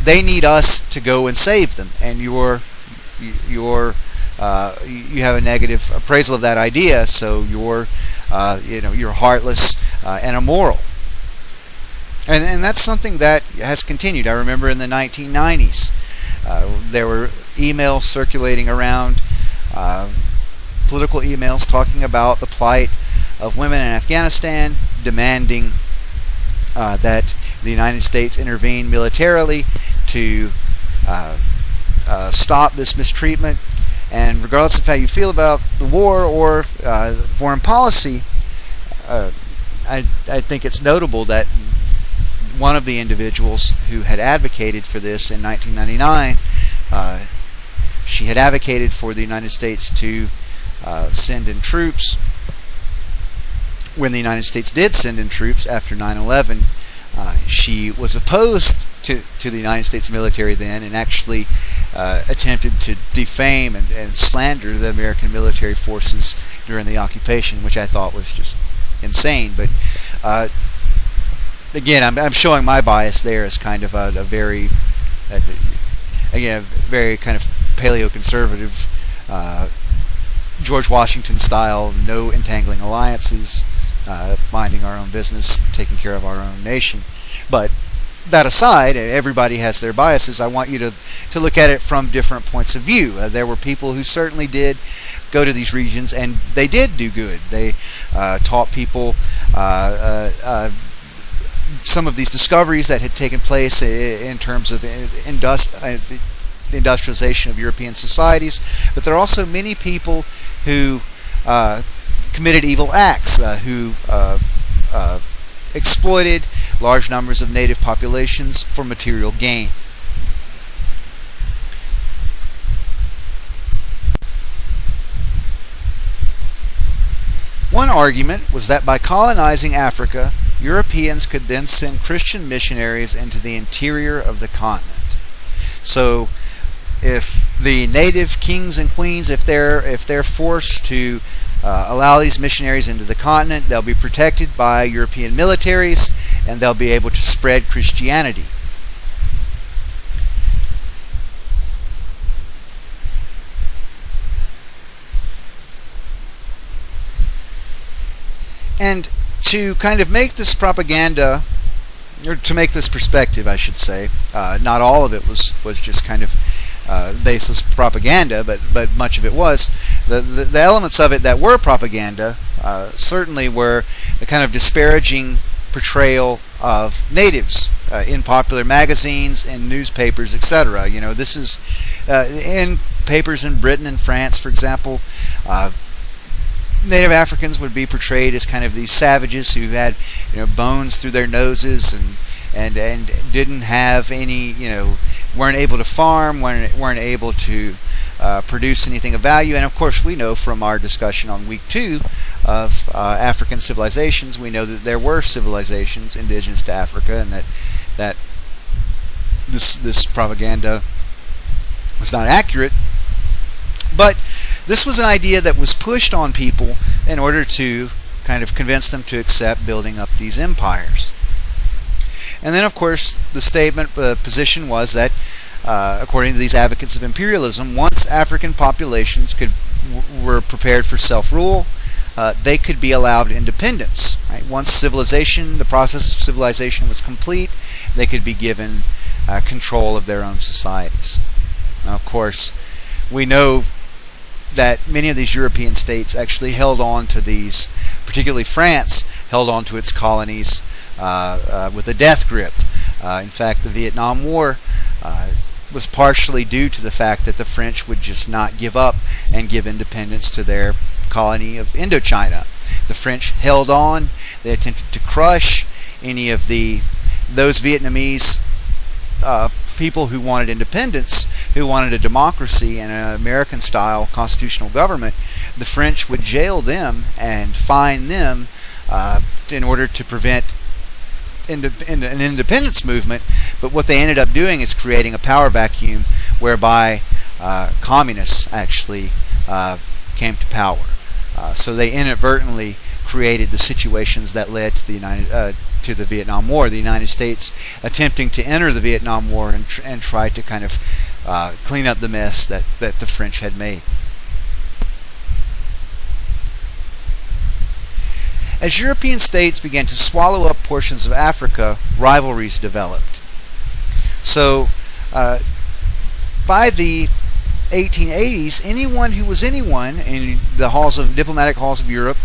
They need us to go and save them. And you have a negative appraisal of that idea. So you're heartless and immoral. And that's something that has continued. I remember in the 1990s, there were emails circulating around, political emails talking about the plight of women in Afghanistan, demanding that the United States intervene militarily to stop this mistreatment. And regardless of how you feel about the war or foreign policy, I think it's notable that one of the individuals who had advocated for this in 1999, she had advocated for the United States to send in troops when the United States did send in troops after 9/11, she was opposed to the United States military then, and actually attempted to defame and slander the American military forces during the occupation, which I thought was just insane. But again, I'm showing my bias there as kind of a very, again, very kind of paleo-conservative, George Washington style, no entangling alliances, minding our own business, taking care of our own nation. But that aside, everybody has their biases. I want you to look at it from different points of view. There were people who certainly did go to these regions, and they did do good. They taught people some of these discoveries that had taken place in terms of the industrialization of European societies. But there are also many people who committed evil acts, who exploited large numbers of native populations for material gain. One argument was that by colonizing Africa, Europeans could then send Christian missionaries into the interior of the continent. So if the native kings and queens, if they're forced to allow these missionaries into the continent, they'll be protected by European militaries, and they'll be able to spread Christianity. And to kind of make this propaganda, or to make this perspective, I should say, not all of it was just kind of baseless propaganda, but much of it was. The elements of it that were propaganda certainly were the kind of disparaging portrayal of natives in popular magazines and newspapers, etc. You know, this is in papers in Britain and France, for example. Native Africans would be portrayed as kind of these savages who had, bones through their noses and didn't have any, weren't able to farm, weren't able to produce anything of value. And of course, we know from our discussion on week 2 of African civilizations, we know that there were civilizations indigenous to Africa, and that this propaganda was not accurate. But this was an idea that was pushed on people in order to kind of convince them to accept building up these empires. And then, of course, the position was that, according to these advocates of imperialism, once African populations were prepared for self-rule, they could be allowed independence. Right? Once the process of civilization was complete, they could be given control of their own societies. Now, of course, we know that many of these European states actually held on to these, particularly France, held on to its colonies with a death grip. In fact, the Vietnam War was partially due to the fact that the French would just not give up and give independence to their colony of Indochina. The French held on. They attempted to crush any of those Vietnamese people who wanted independence, who wanted a democracy and an American-style constitutional government. The French would jail them and fine them in order to prevent an independence movement. But what they ended up doing is creating a power vacuum whereby communists actually came to power. So they inadvertently created the situations that led to the Vietnam War. The United States attempting to enter the Vietnam War and try to kind of clean up the mess that the French had made. As European states began to swallow up portions of Africa, rivalries developed. So by the 1880s, anyone who was anyone in the diplomatic halls of Europe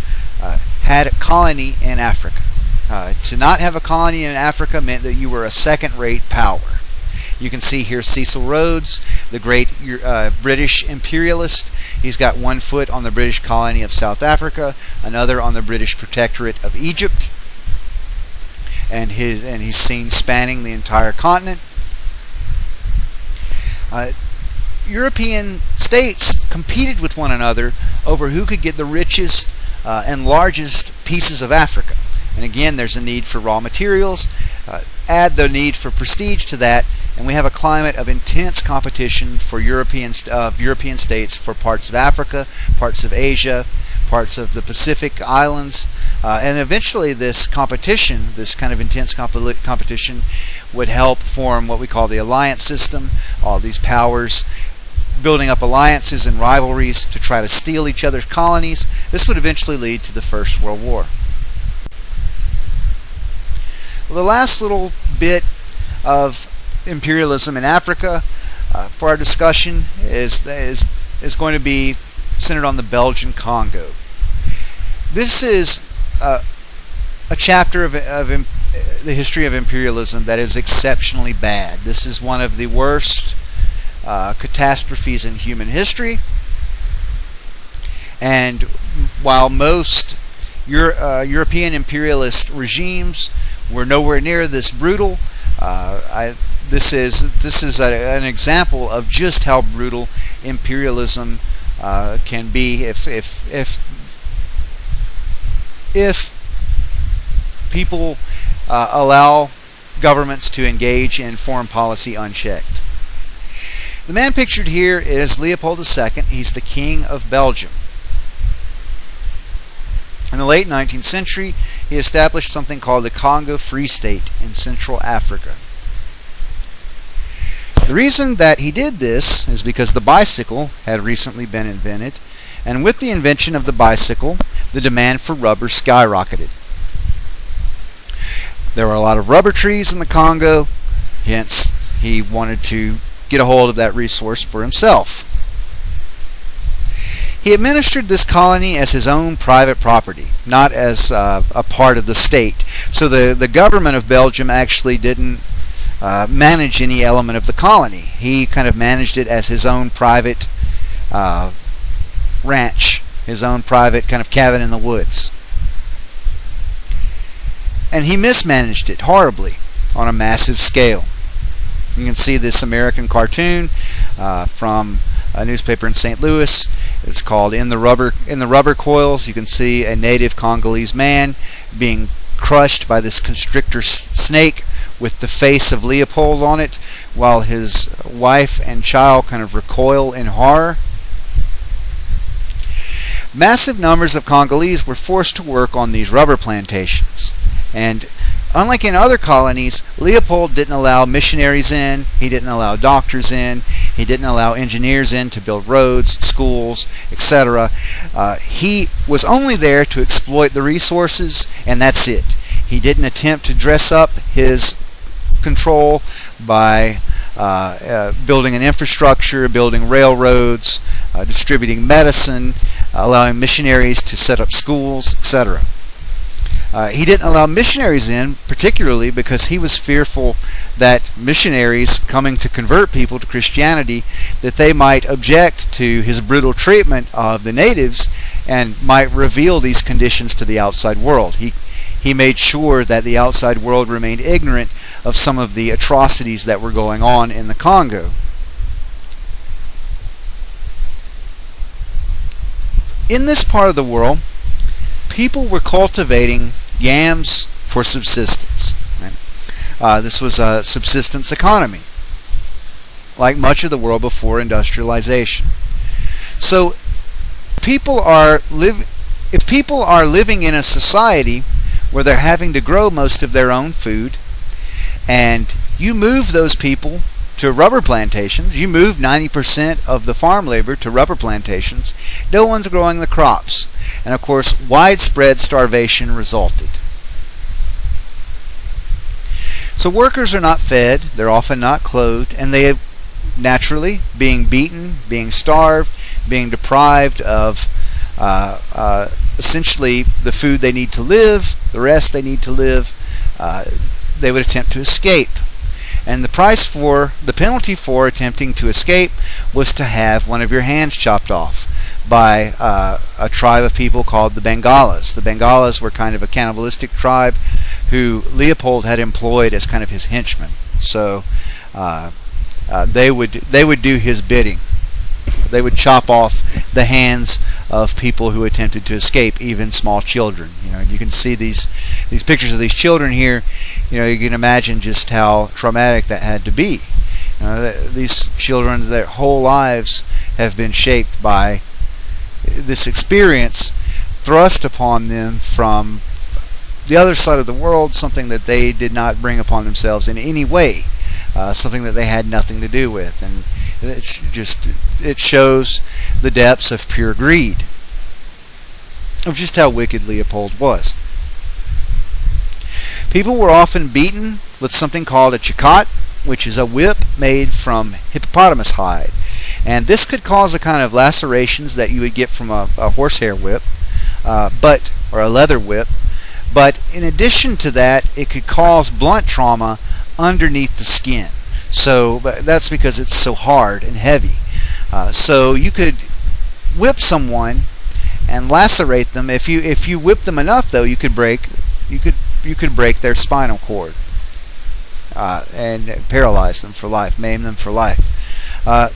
had a colony in Africa. To not have a colony in Africa meant that you were a second-rate power. You can see here Cecil Rhodes, the great British imperialist. He's got one foot on the British colony of South Africa, another on the British protectorate of Egypt, and he's seen spanning the entire continent. European states competed with one another over who could get the richest and largest pieces of Africa. And again, there's a need for raw materials. Add the need for prestige to that, and we have a climate of intense competition for European states for parts of Africa, parts of Asia, parts of the Pacific Islands, and eventually this competition, this kind of intense competition, would help form what we call the alliance system. All these powers building up alliances and rivalries to try to steal each other's colonies. This would eventually lead to the First World War. Well, the last little bit of imperialism in Africa for our discussion is going to be centered on the Belgian Congo. This is a chapter of the history of imperialism that is exceptionally bad. This is one of the worst catastrophes in human history. And while most European imperialist regimes were nowhere near this brutal, this is an example of just how brutal imperialism can be if people allow governments to engage in foreign policy unchecked. The man pictured here is Leopold II. He's the King of Belgium. In the late 19th century, he established something called the Congo Free State in Central Africa. The reason that he did this is because the bicycle had recently been invented, and with the invention of the bicycle, the demand for rubber skyrocketed. There were a lot of rubber trees in the Congo, hence he wanted to get a hold of that resource for himself. He administered this colony as his own private property, not as a part of the state. So the government of Belgium actually didn't manage any element of the colony. He kind of managed it as his own private ranch, his own private kind of cabin in the woods. And he mismanaged it horribly on a massive scale. You can see this American cartoon from a newspaper in St. Louis. It's called In the Rubber Coils. You can see a native Congolese man being crushed by this constrictor snake with the face of Leopold on it, while his wife and child kind of recoil in horror. Massive numbers of Congolese were forced to work on these rubber plantations. And unlike in other colonies, Leopold didn't allow missionaries in, he didn't allow doctors in, he didn't allow engineers in to build roads, schools, etc. He was only there to exploit the resources, and that's it. He didn't attempt to dress up his control by building an infrastructure, building railroads, distributing medicine, allowing missionaries to set up schools, etc. He didn't allow missionaries in, particularly because he was fearful that missionaries coming to convert people to Christianity, that they might object to his brutal treatment of the natives and might reveal these conditions to the outside world. He made sure that the outside world remained ignorant of some of the atrocities that were going on in the Congo. In this part of the world, people were cultivating yams for subsistence. Right? This was a subsistence economy, like much of the world before industrialization. So, if people are living in a society where they're having to grow most of their own food, and you move those people to rubber plantations, you move 90% of the farm labor to rubber plantations, no one's growing the crops. And of course, widespread starvation resulted. So workers are not fed, they're often not clothed, and they naturally, being beaten, being starved, being deprived of essentially the food they need to live, the rest they need to live, they would attempt to escape. And the penalty for attempting to escape was to have one of your hands chopped off by a tribe of people called the Bengalas. The Bengalas were kind of a cannibalistic tribe who Leopold had employed as kind of his henchmen. So they would do his bidding. They would chop off the hands of people who attempted to escape, even small children. You can see these pictures of these children here. You can imagine just how traumatic that had to be. These children, their whole lives have been shaped by this experience thrust upon them from the other side of the world, something that they did not bring upon themselves in any way, something that they had nothing to do with. And it shows the depths of pure greed, of just how wicked Leopold was. People were often beaten with something called a chikot, which is a whip made from hippopotamus hide. And this could cause the kind of lacerations that you would get from a horsehair whip, or a leather whip. But in addition to that, it could cause blunt trauma underneath the skin. So that's because it's so hard and heavy. So you could whip someone and lacerate them. If you whip them enough, though, you could break their spinal cord and paralyze them for life, maim them for life.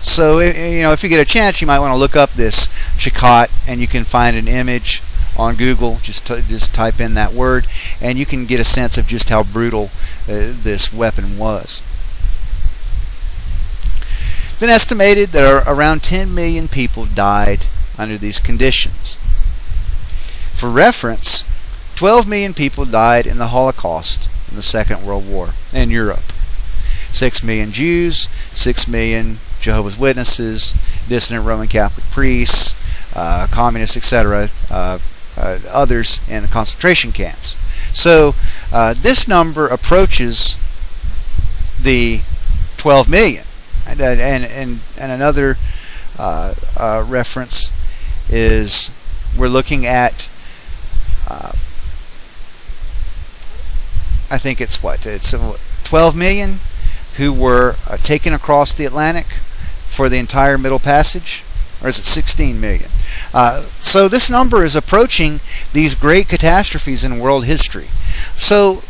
So if you get a chance, you might want to look up this chikot, and you can find an image on Google. Just type in that word, and you can get a sense of just how brutal this weapon was. It's been estimated that around 10 million people died under these conditions. For reference, 12 million people died in the Holocaust in the Second World War in Europe. 6 million Jews, 6 million Jehovah's Witnesses, dissident Roman Catholic priests, communists, etc., others in the concentration camps. So this number approaches the 12 million. And another reference is we're looking at I think it's 12 million who were taken across the Atlantic for the entire Middle Passage, or is it 16 million? So this number is approaching these great catastrophes in world history. So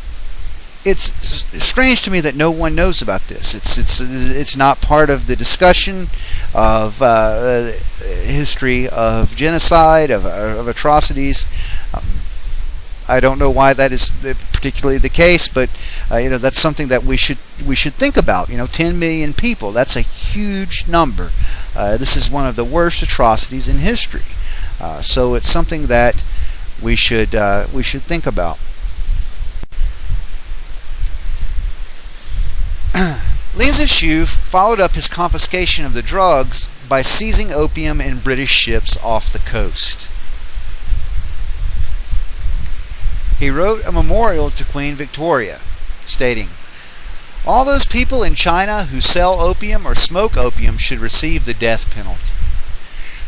it's strange to me that no one knows about this. It's not part of the discussion of history of genocide, of atrocities. I don't know why that is particularly the case, but that's something that we should think about. 10 million people, that's a huge number. This is one of the worst atrocities in history. So it's something that we should think about. Layne Zhishu followed up his confiscation of the drugs by seizing opium in British ships off the coast. He wrote a memorial to Queen Victoria, stating, "All those people in China who sell opium or smoke opium should receive the death penalty.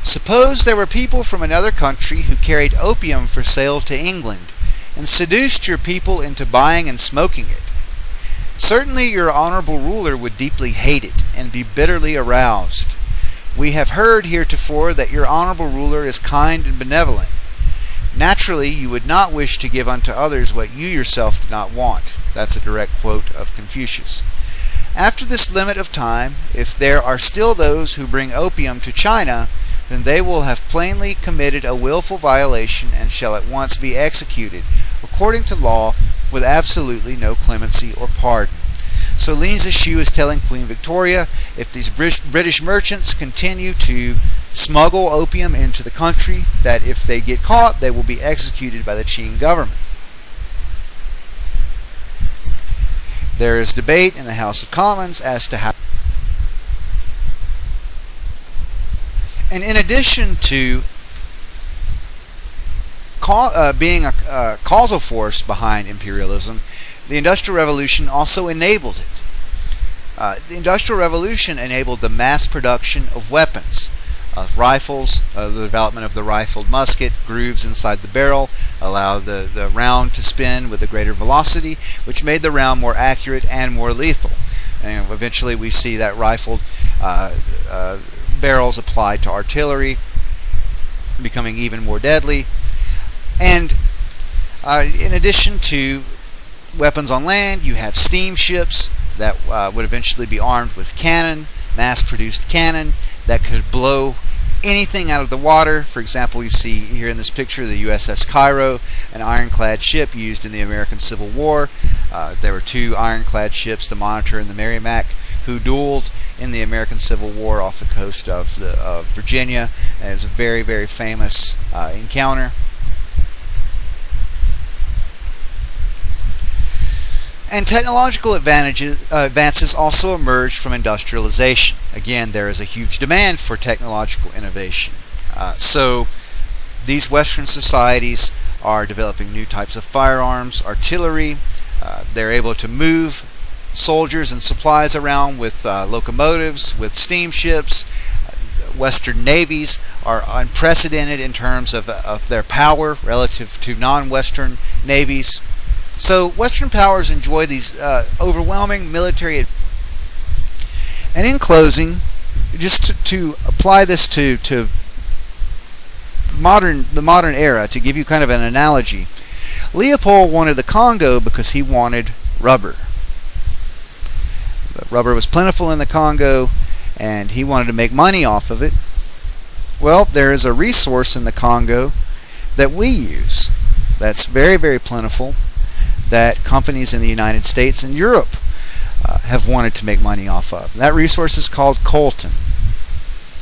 Suppose there were people from another country who carried opium for sale to England and seduced your people into buying and smoking it. Certainly your honorable ruler would deeply hate it and be bitterly aroused. We have heard heretofore that your honorable ruler is kind and benevolent. Naturally, you would not wish to give unto others what you yourself do not want." That's a direct quote of Confucius. "After this limit of time, if there are still those who bring opium to China, then they will have plainly committed a willful violation and shall at once be executed, according to law, with absolutely no clemency or pardon." So Layne Zhishu is telling Queen Victoria, if these British merchants continue to smuggle opium into the country, that if they get caught, they will be executed by the Qing government. There is debate in the House of Commons as to how. And in addition to being a causal force behind imperialism, the Industrial Revolution also enabled it. The Industrial Revolution enabled the mass production of weapons, of rifles, the development of the rifled musket, grooves inside the barrel, allowed the round to spin with a greater velocity, which made the round more accurate and more lethal. And eventually we see that rifled barrels applied to artillery, becoming even more deadly. And in addition to weapons on land, you have steamships that would eventually be armed with cannon, mass-produced cannon that could blow anything out of the water. For example, you see here in this picture the USS Cairo, an ironclad ship used in the American Civil War. There were two ironclad ships, the Monitor and the Merrimac, who dueled in the American Civil War off the coast of Virginia. It was a very, very famous encounter. And technological advances also emerged from industrialization. Again, there is a huge demand for technological innovation. So these Western societies are developing new types of firearms, artillery. They're able to move soldiers and supplies around with locomotives, with steamships. Western navies are unprecedented in terms of their power relative to non-Western navies. So Western powers enjoy these overwhelming military. And in closing, just to apply this to the modern era, to give you kind of an analogy, Leopold wanted the Congo because he wanted rubber. But rubber was plentiful in the Congo, and he wanted to make money off of it. Well, there is a resource in the Congo that we use that's very, very plentiful, that companies in the United States and Europe have wanted to make money off of. That resource is called coltan.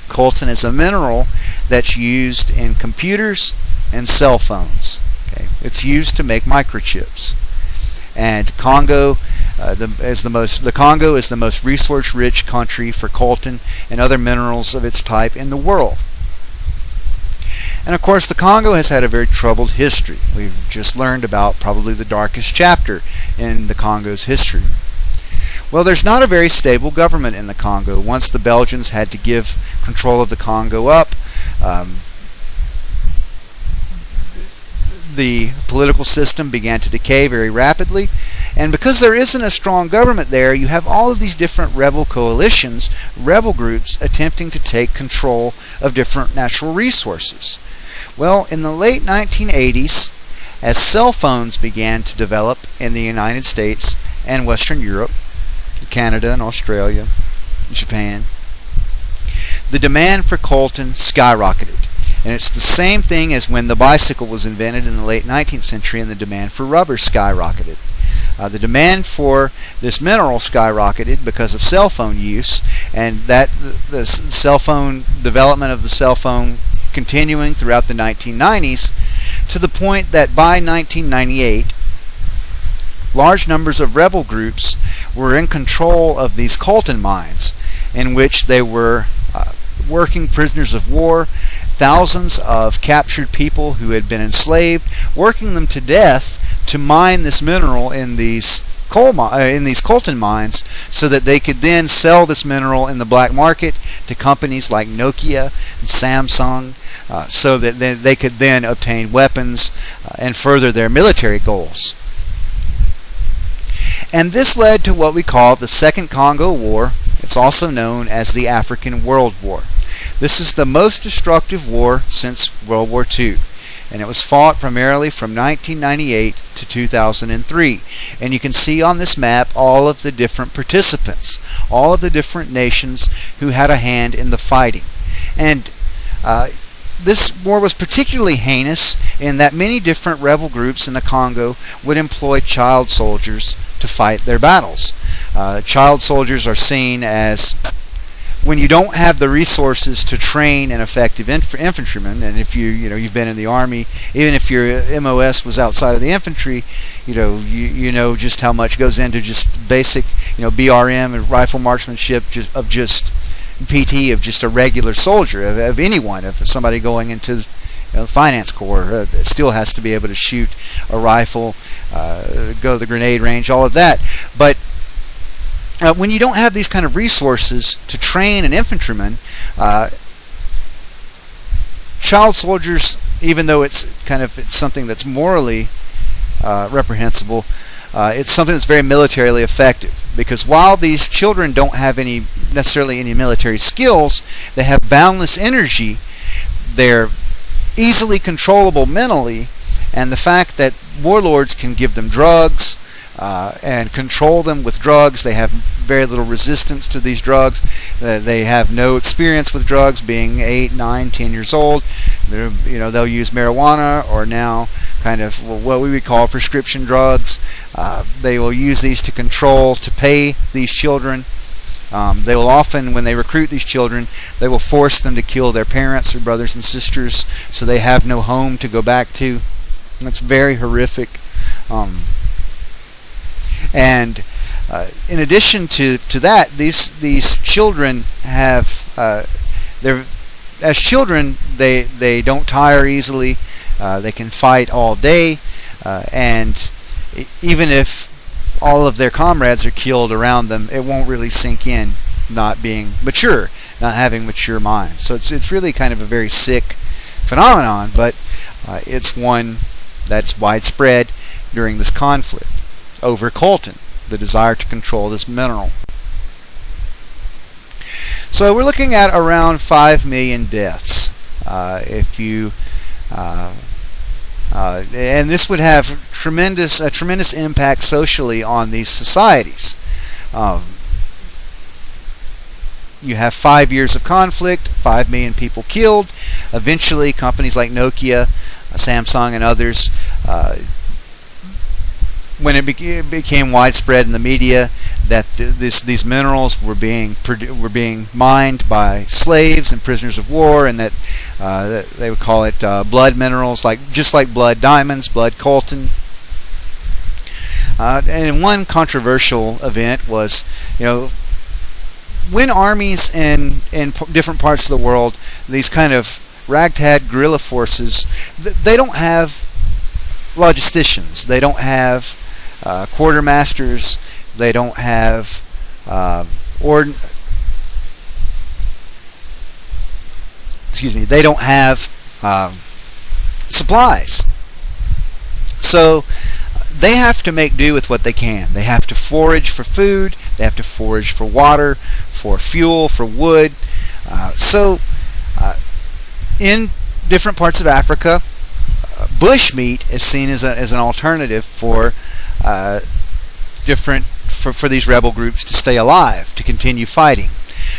Coltan is a mineral that's used in computers and cell phones. Okay? It's used to make microchips. And Congo the Congo is the most resource-rich country for coltan and other minerals of its type in the world. And of course, the Congo has had a very troubled history. We've just learned about probably the darkest chapter in the Congo's history. Well, there's not a very stable government in the Congo. Once the Belgians had to give control of the Congo up, the political system began to decay very rapidly. And because there isn't a strong government there, you have all of these different rebel coalitions, rebel groups attempting to take control of different natural resources. Well, in the late 1980s, as cell phones began to develop in the United States and Western Europe, Canada and Australia, Japan, the demand for coltan skyrocketed. And it's the same thing as when the bicycle was invented in the late 19th century and the demand for rubber skyrocketed. The demand for this mineral skyrocketed because of cell phone use, and that the cell phone development of the cell phone continuing throughout the 1990s, to the point that by 1998 large numbers of rebel groups were in control of these coltan mines, in which they were working prisoners of war, thousands of captured people who had been enslaved, working them to death to mine this mineral in these coltan mines, so that they could then sell this mineral in the black market to companies like Nokia and Samsung, so that they could then obtain weapons and further their military goals. And this led to what we call the Second Congo War. It's also known as the African World War. This is the most destructive war since World War II, and it was fought primarily from 1998 to 2003. And you can see on this map all of the different participants, all of the different nations who had a hand in the fighting. And this war was particularly heinous in that many different rebel groups in the Congo would employ child soldiers to fight their battles. Child soldiers are seen as, when you don't have the resources to train an effective infantryman, and if you've been in the army, even if your MOS was outside of the infantry, you know just how much goes into just basic BRM and rifle marksmanship of just PT of just a regular soldier, of anyone, of somebody going into the finance corps, still has to be able to shoot a rifle, go to the grenade range, all of that. But when you don't have these kind of resources to train an infantryman, child soldiers, even though it's something that's morally reprehensible, it's something that's very militarily effective, because while these children don't have necessarily any military skills, they have boundless energy. They're easily controllable mentally, and the fact that warlords can give them drugs, and control them with drugs. They have very little resistance to these drugs. They have no experience with drugs, being 8, 9, 10 years old. They'll use marijuana, or now kind of what we would call prescription drugs. They will use these to control, to pay these children. They will often, when they recruit these children, they will force them to kill their parents or brothers and sisters, so they have no home to go back to. And it's very horrific. And in addition to that, these children have as children they don't tire easily. They can fight all day, and even if all of their comrades are killed around them, it won't really sink in, not being mature, not having mature minds. So it's really kind of a very sick phenomenon, but it's one that's widespread during this conflict over coltan, the desire to control this mineral. So we're looking at around 5 million deaths. And this would have a tremendous impact socially on these societies. You have 5 years of conflict, 5 million people killed. Eventually, companies like Nokia, Samsung, and others, when it became widespread in the media that these minerals were being mined by slaves and prisoners of war, and that they would call it blood minerals, just like blood diamonds, blood coltan. And one controversial event was, when armies in different parts of the world, these kind of ragtag guerrilla forces, they don't have logisticians, they don't have quartermasters, they don't have they don't have supplies. So they have to make do with what they can. They have to forage for food, they have to forage for water, for fuel, for wood. In different parts of Africa, bush meat is seen as an alternative for these rebel groups to stay alive, to continue fighting.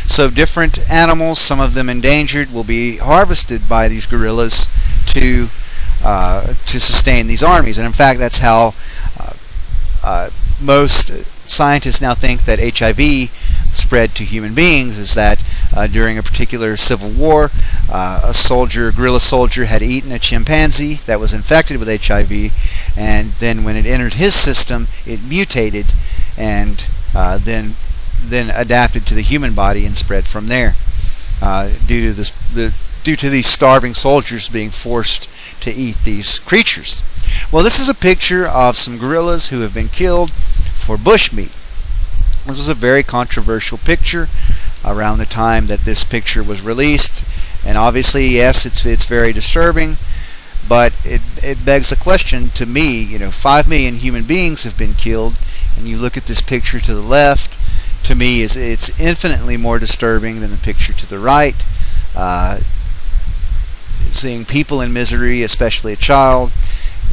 So different animals, some of them endangered, will be harvested by these guerrillas to sustain these armies. And in fact, that's how most scientists now think that HIV spread to human beings, is that during a particular civil war, a guerrilla soldier had eaten a chimpanzee that was infected with HIV, and then when it entered his system, it mutated and then adapted to the human body and spread from there, due to these starving soldiers being forced to eat these creatures. Well, this is a picture of some guerrillas who have been killed for bushmeat. This was a very controversial picture around the time that this picture was released, and obviously, yes, it's very disturbing, but it begs the question to me. 5 million human beings have been killed, and you look at this picture to the left, to me it's infinitely more disturbing than the picture to the right. Seeing people in misery, especially a child,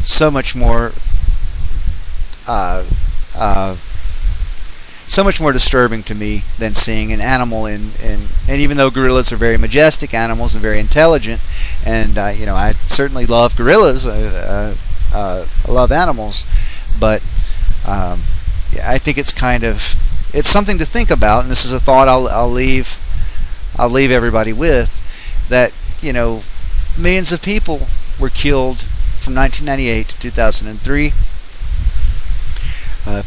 so much more disturbing to me than seeing an animal and even though gorillas are very majestic animals and very intelligent, and I certainly love gorillas, I love animals, but I think it's something to think about, and this is a thought I'll leave everybody with, that millions of people were killed from 1998 to 2003.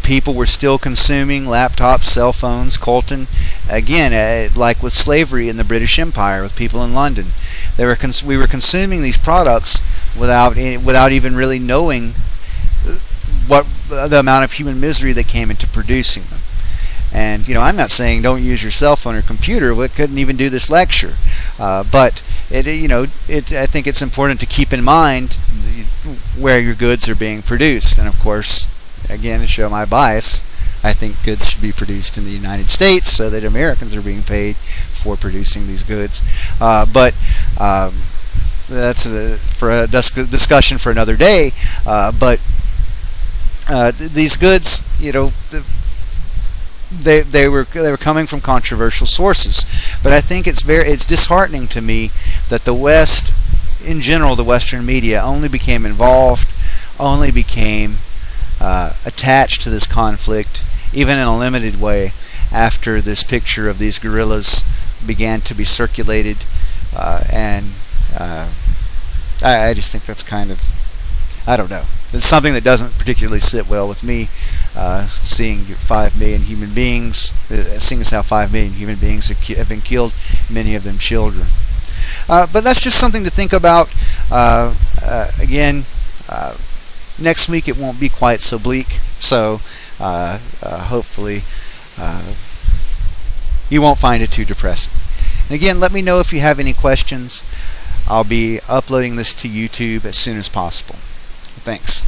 People were still consuming laptops, cell phones, coltan. Again, like with slavery in the British Empire, with people in London, we were consuming these products without even really knowing what the amount of human misery that came into producing them. And I'm not saying don't use your cell phone or computer. We couldn't even do this lecture, but I think it's important to keep in mind where your goods are being produced. And of course, again, to show my bias, I think goods should be produced in the United States so that Americans are being paid for producing these goods. But that's for a discussion for another day. But these goods, they were coming from controversial sources. But I think it's disheartening to me that the West, in general, the Western media, only became involved, only became attached to this conflict, even in a limited way, after this picture of these guerrillas began to be circulated. I just think that's kind of, I don't know. It's something that doesn't particularly sit well with me, seeing 5 million human beings, seeing as how 5 million human beings have been killed, many of them children. But that's just something to think about. Again, next week it won't be quite so bleak, so hopefully you won't find it too depressing. And again, let me know if you have any questions. I'll be uploading this to YouTube as soon as possible. Thanks.